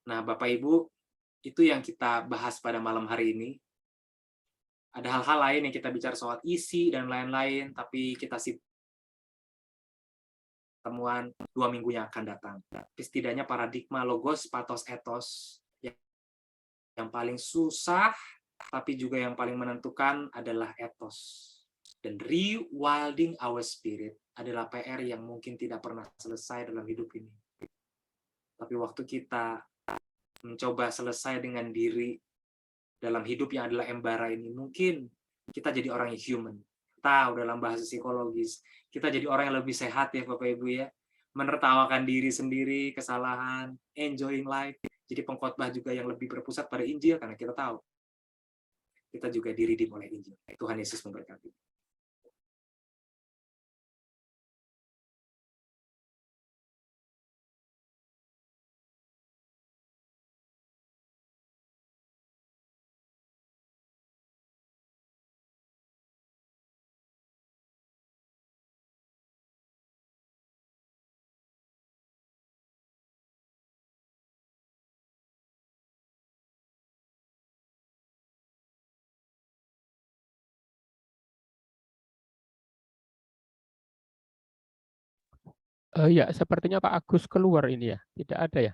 Nah, Bapak Ibu, itu yang kita bahas pada malam hari ini. Ada hal-hal lain yang kita bicara soal isi dan lain-lain, tapi kita temuan 2 minggu yang akan datang. Tapi setidaknya paradigma logos, pathos, ethos yang paling susah, tapi juga yang paling menentukan adalah ethos. Dan rewilding our spirit adalah PR yang mungkin tidak pernah selesai dalam hidup ini. Tapi waktu kita mencoba selesai dengan diri dalam hidup yang adalah embara ini, mungkin kita jadi orang yang human. Tahu dalam bahasa psikologis, kita jadi orang yang lebih sehat ya Bapak Ibu ya. Menertawakan diri sendiri, kesalahan, enjoying life. Jadi pengkhotbah juga yang lebih berpusat pada Injil, karena kita tahu kita juga diridim oleh Injil. Tuhan Yesus memberkati. Ya, sepertinya Pak Agus keluar ini ya. Tidak ada ya?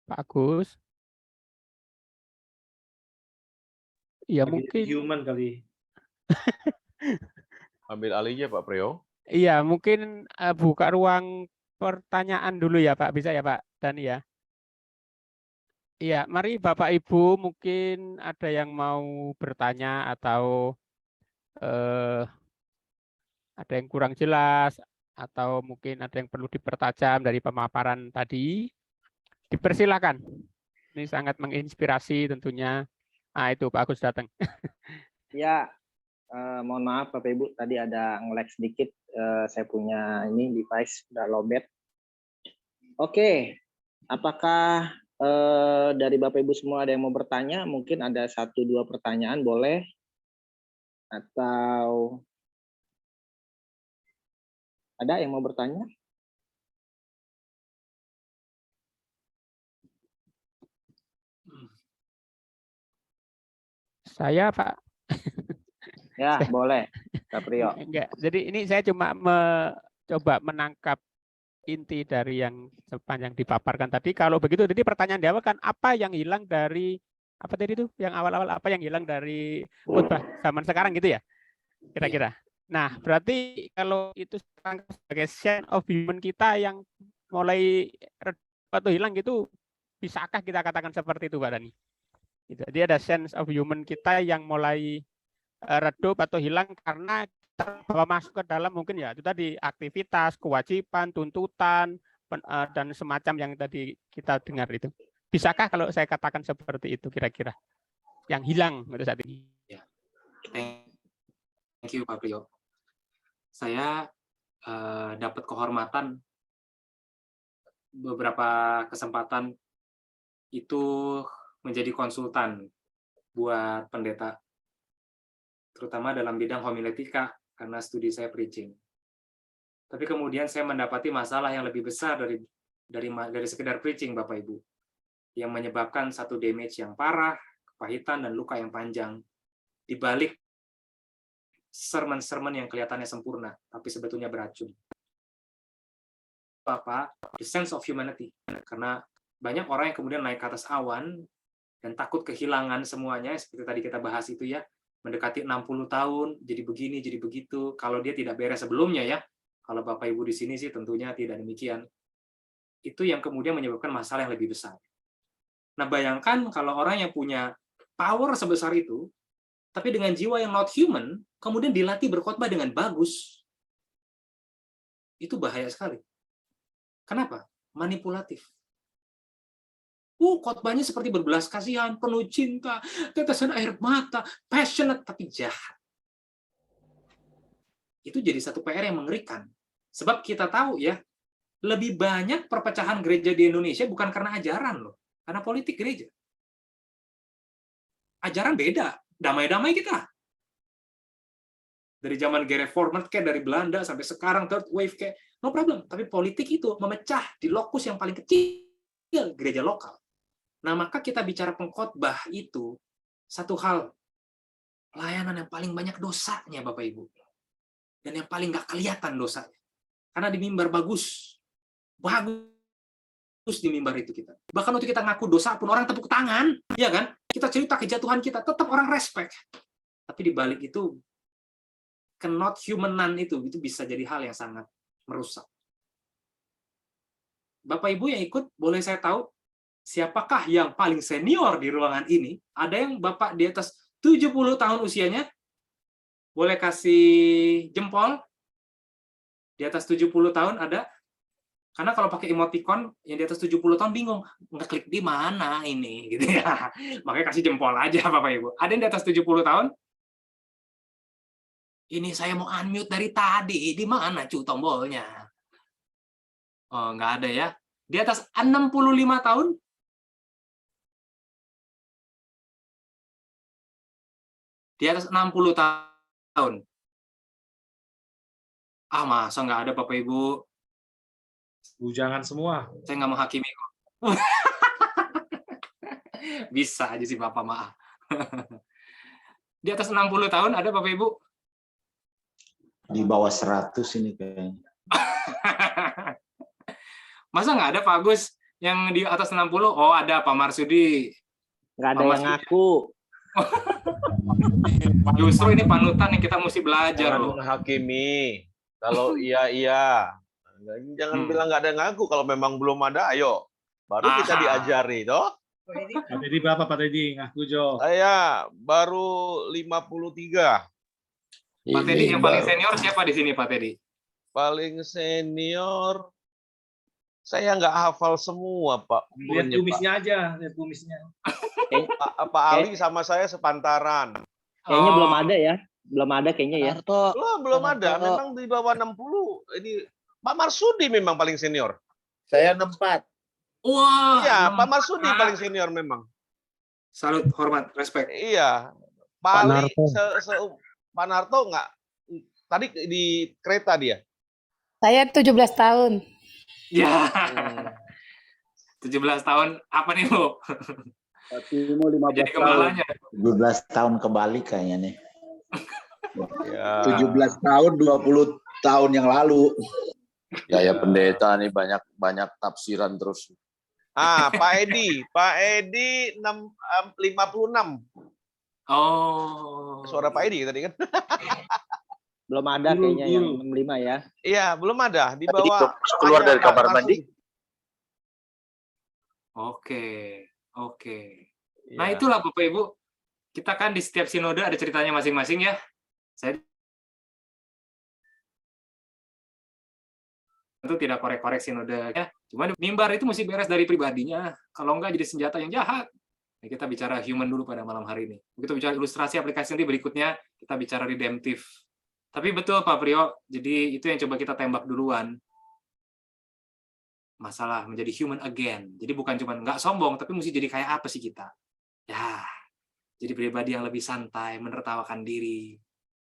Pak Agus? Ya Lagi mungkin. human kali. Ambil alihnya Pak Priyo. Iya, mungkin buka ruang pertanyaan dulu ya Pak, bisa ya Pak Dani ya? Iya, mari Bapak Ibu mungkin ada yang mau bertanya atau eh, ada yang kurang jelas atau mungkin ada yang perlu dipertajam dari pemaparan tadi, dipersilakan. Ini sangat menginspirasi tentunya. Ah itu Pak Agus datang. Ya, mohon maaf Bapak Ibu, tadi ada nge-lag sedikit. Saya punya ini device udah lowbat. Oke, apakah dari Bapak Ibu semua ada yang mau bertanya? Mungkin ada 1-2 pertanyaan, boleh? Atau ada yang mau bertanya? Saya Pak. Ya, boleh, Kak Priyo. Enggak. Jadi ini saya cuma mencoba menangkap inti dari yang sepanjang dipaparkan tadi. Kalau begitu, jadi pertanyaan di awal kan apa yang hilang dari apa tadi itu? Yang awal-awal apa yang hilang dari khotbah zaman sekarang gitu ya? Kira-kira. Nah, berarti kalau itu sebagai sense of human kita yang mulai redup atau hilang gitu, bisakah kita katakan seperti itu, Pak Dani? Jadi ada sense of human kita yang mulai redup atau hilang karena terbawa masuk ke dalam mungkin ya itu tadi aktivitas, kewajiban, tuntutan dan semacam yang tadi kita dengar itu. Bisakah kalau saya katakan seperti itu kira-kira yang hilang pada saat ini? Ya. Thank you Pak Priyo. Saya dapat kehormatan beberapa kesempatan itu menjadi konsultan buat pendeta, terutama dalam bidang homiletika karena studi saya preaching. Tapi kemudian saya mendapati masalah yang lebih besar dari sekedar preaching, Bapak Ibu, yang menyebabkan satu damage yang parah, kepahitan dan luka yang panjang di balik sermon-sermon yang kelihatannya sempurna, tapi sebetulnya beracun. Bapak, the sense of humanity, karena banyak orang yang kemudian naik ke atas awan dan takut kehilangan semuanya, seperti tadi kita bahas itu ya, mendekati 60 tahun, jadi begini, jadi begitu, kalau dia tidak beres sebelumnya ya, kalau Bapak Ibu di sini sih tentunya tidak demikian. Itu yang kemudian menyebabkan masalah yang lebih besar. Nah bayangkan kalau orang yang punya power sebesar itu, tapi dengan jiwa yang not human, kemudian dilatih berkhotbah dengan bagus, itu bahaya sekali. Kenapa? Manipulatif. Khotbahnya seperti berbelas kasihan, penuh cinta, tetesan air mata, passionate, tapi jahat. Itu jadi satu PR yang mengerikan. Sebab kita tahu ya, lebih banyak perpecahan gereja di Indonesia bukan karena ajaran loh, karena politik gereja. Ajaran beda, damai-damai kita. Dari zaman Gereformed kayak dari Belanda sampai sekarang third wave kayak no problem, tapi politik itu memecah di lokus yang paling kecil, gereja lokal. Nah, maka kita bicara pengkhotbah itu satu hal, pelayanan yang paling banyak dosanya, Bapak Ibu. Dan yang paling nggak kelihatan dosanya. Karena di mimbar bagus di mimbar itu kita. Bahkan waktu kita ngaku dosa pun orang tepuk tangan, ya kan? Kita cerita kejatuhan kita, tetap orang respect. Tapi di balik itu, not humanan itu bisa jadi hal yang sangat merusak. Bapak Ibu yang ikut, boleh saya tahu siapakah yang paling senior di ruangan ini? Ada yang Bapak di atas 70 tahun usianya? Boleh kasih jempol? Di atas 70 tahun ada? Karena kalau pakai emoticon yang di atas 70 tahun bingung, ngeklik di mana ini gitu ya. Makanya kasih jempol aja Bapak Ibu. Ada yang di atas 70 tahun? Ini saya mau unmute dari tadi. Di mana tombolnya? Oh, nggak ada ya. Di atas 65 tahun? Di atas 60 tahun. Masa nggak ada Bapak Ibu? Bujangan semua. Saya nggak menghakimi kok. Bisa aja sih Bapak, maaf. Di atas 60 tahun ada Bapak Ibu? Di bawah 100 ini kayaknya. Masa nggak ada Pak Agus yang di atas 60? Oh ada Pak Marsudi. Nggak ada yang ngaku. Justru ini panutan yang kita mesti belajar Jangan loh. menghakimi. Kalau iya. Jangan bilang nggak ada yang ngaku. Kalau memang belum ada, ayo. Baru kita diajari, toh. Pak Teddy berapa Pak Teddy? Ngaku Jo. Saya baru 53. Pak Teddy yang paling senior siapa di sini, Pak Teddy? Paling senior, saya nggak hafal semua, Pak. Lihat kumisnya aja, lihat kumisnya. Pak Ali sama saya sepantaran. Kayaknya belum ada ya. Belum ada kayaknya ya. Belum ada. Memang di bawah 60. Ini Pak Marsudi memang paling senior. Saya 64. Wah. Iya, Pak Marsudi paling senior memang. Salut, hormat, respect. Iya. Paling Pak Narto nggak. Tadi di kereta dia. Saya 17 tahun. Ya. 17 tahun apa nih, Bu? Timo 15 Jadi tahun. kepalanya. 17 tahun kebalik kayaknya nih. Ya. 17 tahun 20 tahun yang lalu. Ya pendeta nih banyak tafsiran terus. Pak Edi 56. Oh. Suara Pak Edi tadi kan? Belum ada kayaknya yang 65 ya. Iya, belum ada. Di bawah Keluar dari kamar mandi. Oke. Nah, itulah Bapak Ibu. Kita kan di setiap sinode ada ceritanya masing-masing ya. Saya tentu tidak korek-korek sinode ya. Cuma mimbar itu mesti beres dari pribadinya. Kalau enggak jadi senjata yang jahat. Nah, kita bicara human dulu pada malam hari ini. Begitu bicara ilustrasi aplikasi nanti berikutnya kita bicara redemptive. Tapi betul Pak Priyo, jadi itu yang coba kita tembak duluan. Masalah menjadi human again. Jadi bukan cuma nggak sombong, tapi mesti jadi kayak apa sih kita? Ya, jadi pribadi yang lebih santai, menertawakan diri,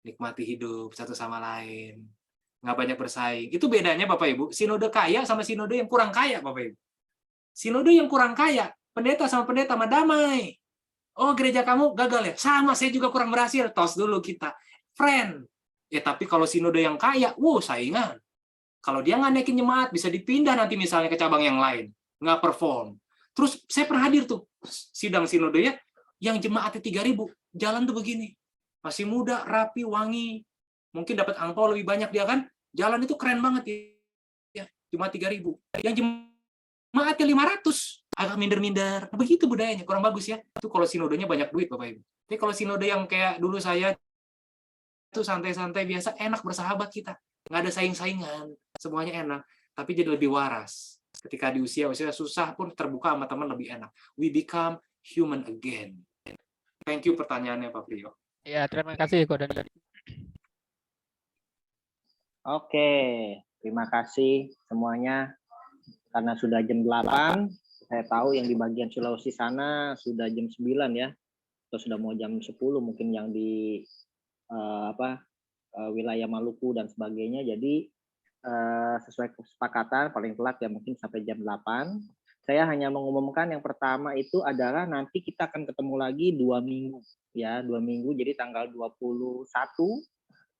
nikmati hidup satu sama lain, nggak banyak bersaing. Itu bedanya Bapak Ibu, sinode kaya sama sinode yang kurang kaya Bapak Ibu. Sinode yang kurang kaya, pendeta sama pendeta mah damai. Oh, gereja kamu gagal ya? Sama, saya juga kurang berhasil. Tos dulu kita. Friend. Ya, tapi kalau sinode yang kaya, saingan. Kalau dia nggak naikin jemaat, bisa dipindah nanti misalnya ke cabang yang lain. Nggak perform. Terus saya pernah hadir tuh, sidang sinode ya, yang jemaatnya 3.000, jalan tuh begini. Masih muda, rapi, wangi. Mungkin dapat angpau lebih banyak dia kan. Jalan itu keren banget ya. Jemaat 3.000. Yang jemaatnya 500, agak minder-minder. Nah, begitu budayanya, kurang bagus ya. Itu kalau sinodenya banyak duit Bapak Ibu. Tapi kalau sinode yang kayak dulu saya, itu santai-santai biasa, enak bersahabat kita. Nggak ada saing-saingan, semuanya enak. Tapi jadi lebih waras. Ketika di usia susah pun terbuka sama teman lebih enak. We become human again. Thank you pertanyaannya Pak Priyo. Ya, terima kasih Ko Dani. Oke, terima kasih semuanya. Karena sudah jam 8, saya tahu yang di bagian Sulawesi sana sudah jam 9 ya. Atau sudah mau jam 10 mungkin yang di wilayah Maluku dan sebagainya. Jadi sesuai kesepakatan paling telat ya mungkin sampai jam 8. Saya hanya mengumumkan yang pertama itu adalah nanti kita akan ketemu lagi 2 minggu ya, 2 minggu. Jadi tanggal 21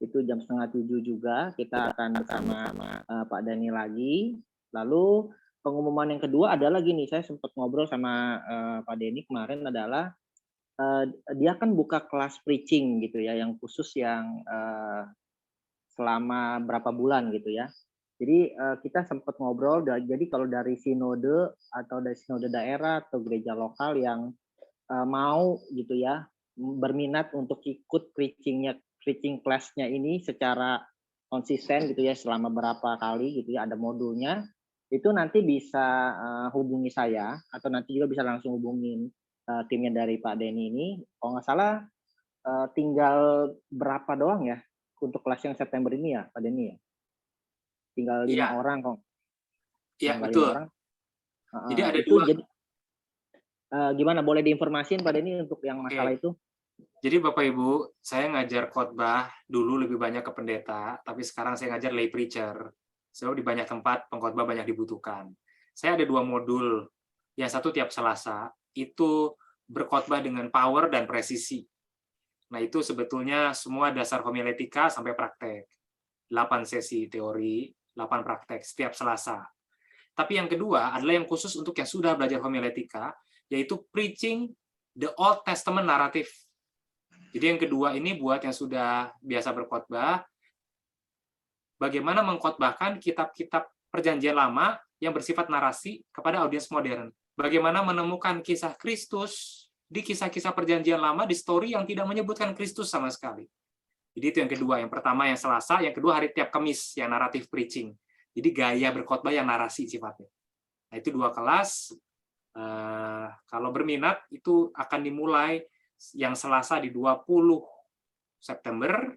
itu jam 6:30 juga kita akan bersama Pak Dani lagi. Lalu pengumuman yang kedua adalah gini, saya sempat ngobrol sama Pak Dani kemarin adalah dia kan buka kelas preaching gitu ya, yang khusus yang selama berapa bulan gitu ya. Jadi kita sempat ngobrol, jadi kalau dari sinode atau dari sinode daerah atau gereja lokal yang mau gitu ya, berminat untuk ikut preaching class-nya ini secara konsisten gitu ya, selama berapa kali gitu ya, ada modulnya, itu nanti bisa hubungi saya, atau nanti juga bisa langsung hubungin timnya dari Pak Denny ini. Kalau nggak salah tinggal berapa doang ya untuk kelas yang September ini ya Pak Denny ya? Tinggal 5 orang kok. Iya, betul. Jadi ada itu 2. Jadi, gimana, boleh diinformasiin Pak Denny untuk yang masalah itu? Jadi Bapak Ibu, saya ngajar khotbah dulu lebih banyak ke pendeta, tapi sekarang saya ngajar lay preacher. So, di banyak tempat pengkhotbah banyak dibutuhkan. Saya ada 2 modul. Yang satu tiap Selasa, itu berkhotbah dengan power dan presisi. Nah, itu sebetulnya semua dasar homiletika sampai praktek. 8 sesi teori, 8 praktek setiap Selasa. Tapi yang kedua adalah yang khusus untuk yang sudah belajar homiletika, yaitu preaching the Old Testament narrative. Jadi yang kedua ini buat yang sudah biasa berkhotbah, bagaimana mengkhotbahkan kitab-kitab perjanjian lama yang bersifat narasi kepada audiens modern. Bagaimana menemukan kisah Kristus di kisah-kisah perjanjian lama, di story yang tidak menyebutkan Kristus sama sekali. Jadi itu yang kedua. Yang pertama yang Selasa, yang kedua hari tiap Kamis yang naratif preaching. Jadi gaya berkhotbah yang narasi sifatnya. Nah, itu 2 kelas. Kalau berminat itu akan dimulai yang Selasa di 20 September,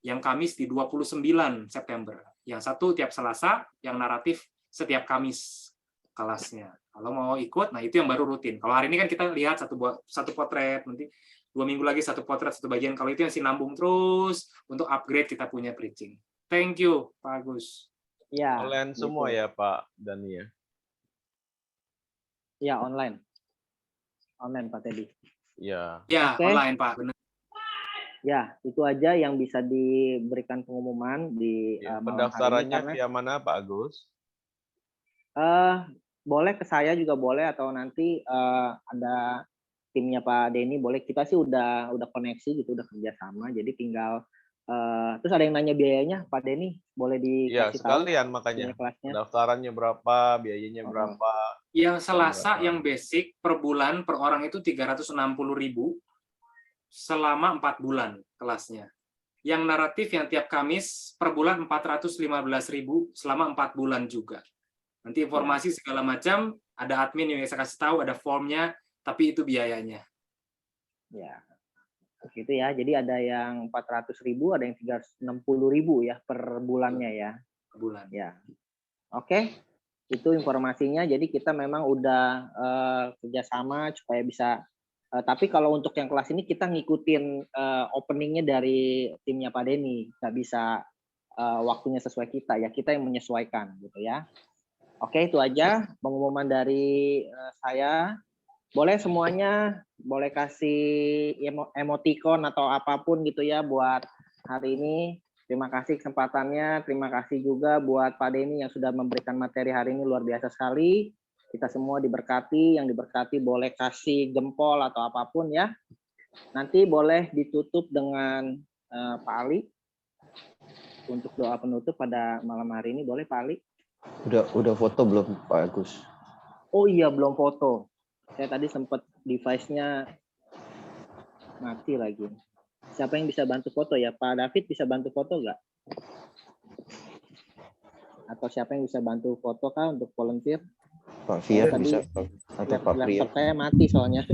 yang Kamis di 29 September. Yang satu tiap Selasa, yang naratif setiap Kamis kelasnya. Kalau mau ikut, nah itu yang baru rutin. Kalau hari ini kan kita lihat satu potret, nanti 2 minggu lagi satu potret, satu bagian. Kalau itu yang sinambung terus untuk upgrade kita punya preaching. Thank you, Pak Agus. Ya. Online semua gitu. ya Pak Dani ya? Ya, online. Online, Pak Teddy. Ya. Ya, Oke. online, Pak. Benar. Ya, itu aja yang bisa diberikan pengumuman di Ya, malam hari ini, pendaftarannya karena via mana Pak Agus? boleh ke saya juga boleh, atau nanti ada timnya Pak Denny boleh. Kita sih udah koneksi gitu, udah kerjasama. Jadi tinggal terus ada yang nanya biayanya, Pak Denny boleh Iya, dikasih tahu sekalian makanya. biaya kelasnya? Pendaftarannya berapa, biayanya berapa? Yang Selasa, Berapa? yang basic per bulan per orang itu 360.000 selama 4 bulan kelasnya. Yang naratif yang tiap Kamis per bulan 415.000 selama 4 bulan juga. Nanti informasi segala macam, ada admin yang saya kasih tahu, ada formnya, tapi itu biayanya. Ya, begitu ya. Jadi ada yang 400.000, ada yang 360.000 ya per bulannya ya. Per bulan. Ya, oke. Itu informasinya. Jadi kita memang udah kerjasama supaya bisa. Tapi kalau untuk yang kelas ini kita ngikutin openingnya dari timnya Pak Denny. Nggak bisa waktunya sesuai kita ya. Kita yang menyesuaikan gitu ya. Oke, itu aja pengumuman dari saya. Boleh semuanya, boleh kasih emoticon atau apapun gitu ya buat hari ini. Terima kasih kesempatannya, terima kasih juga buat Pak Denny yang sudah memberikan materi hari ini, luar biasa sekali. Kita semua diberkati, yang diberkati boleh kasih jempol atau apapun ya. Nanti boleh ditutup dengan Pak Ali untuk doa penutup pada malam hari ini. Boleh Pak Ali? Udah foto belum Pak Agus? Oh iya, belum foto. Saya tadi sempat device-nya mati lagi. Siapa yang bisa bantu foto ya? Pak David bisa bantu foto nggak? Atau siapa yang bisa bantu foto kah untuk volunteer? Pak Fia tadi bisa? Atau Pak Fia? Laptop saya mati soalnya.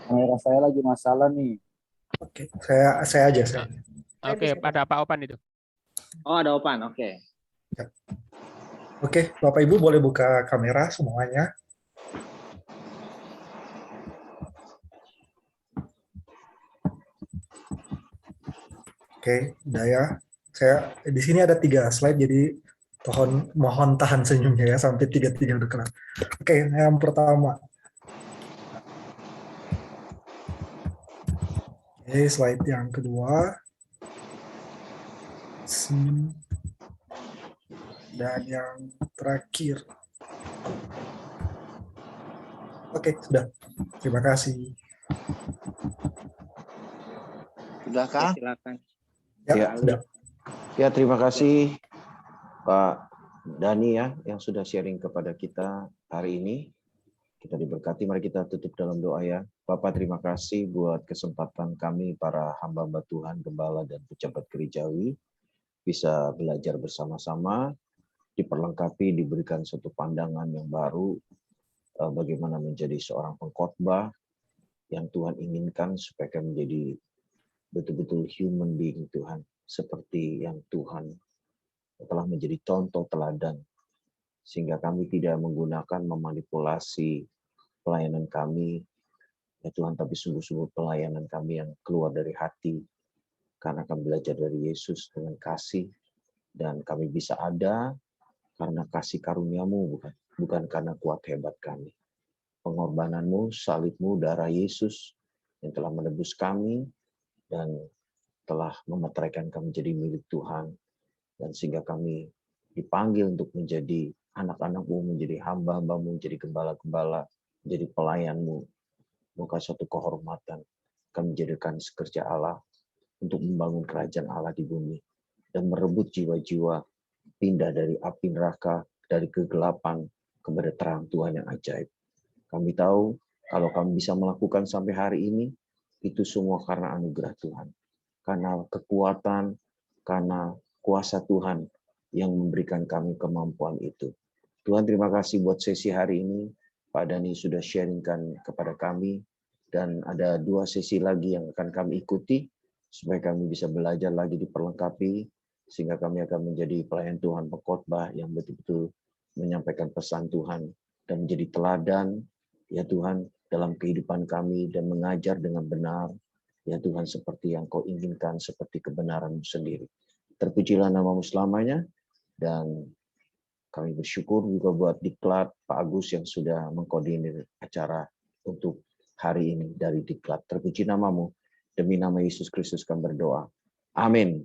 Kamera saya lagi masalah nih. Oke, saya aja. Saya. Oke, pada Pak Opan itu. Oh, ada Opan, oke. Oke, Bapak Ibu boleh buka kamera semuanya. Oke, udah ya. Saya di sini ada 3 slide, jadi mohon tahan senyumnya ya sampai 3 udah kelar. Oke, yang pertama. Oke, slide yang kedua. Dan yang terakhir. Oke, sudah. Terima kasih. Sudah kah? Silakan. Ya. Sudah. Ya, terima kasih Pak Dani ya yang sudah sharing kepada kita hari ini. Kita diberkati, mari kita tutup dalam doa ya. Bapak, terima kasih buat kesempatan kami para hamba-hamba Tuhan, gembala dan pejabat gerejawi bisa belajar bersama-sama, diperlengkapi, diberikan suatu pandangan yang baru bagaimana menjadi seorang pengkhotbah yang Tuhan inginkan supaya kami menjadi betul-betul human being Tuhan, seperti yang Tuhan telah menjadi contoh teladan, sehingga kami tidak menggunakan memanipulasi pelayanan kami, ya Tuhan, tapi sungguh-sungguh pelayanan kami yang keluar dari hati, karena kami belajar dari Yesus dengan kasih, dan kami bisa ada karena kasih karuniamu, bukan karena kuat hebat kami. Pengorbananmu, salibmu, darah Yesus yang telah menebus kami, dan telah memeteraikan kami menjadi milik Tuhan, dan sehingga kami dipanggil untuk menjadi anak-anak-Mu, menjadi hamba-hamba-Mu, menjadi gembala-gembala, menjadi pelayan-Mu. Bukan suatu kehormatan kami menjadikan sekerja Allah untuk membangun kerajaan Allah di bumi. dan merebut jiwa-jiwa pindah dari api neraka, dari kegelapan kepada terang Tuhan yang ajaib. Kami tahu kalau kami bisa melakukan sampai hari ini, itu semua karena anugerah Tuhan. Karena kekuatan, karena kuasa Tuhan yang memberikan kami kemampuan itu. Tuhan, terima kasih buat sesi hari ini. Pak Dhani sudah sharingkan kepada kami, dan ada 2 sesi lagi yang akan kami ikuti, supaya kami bisa belajar lagi diperlengkapi, sehingga kami akan menjadi pelayan Tuhan pengkhotbah yang betul-betul menyampaikan pesan Tuhan, dan menjadi teladan, ya Tuhan, dalam kehidupan kami, dan mengajar dengan benar, ya Tuhan, seperti yang Kau inginkan, seperti kebenaran-Mu sendiri. Terpujilah nama-Mu selamanya, dan kami bersyukur juga buat Diklat Pak Agus yang sudah mengkoordinir acara untuk hari ini dari Diklat. Terpuji nama-Mu, demi nama Yesus Kristus kami berdoa. Amin.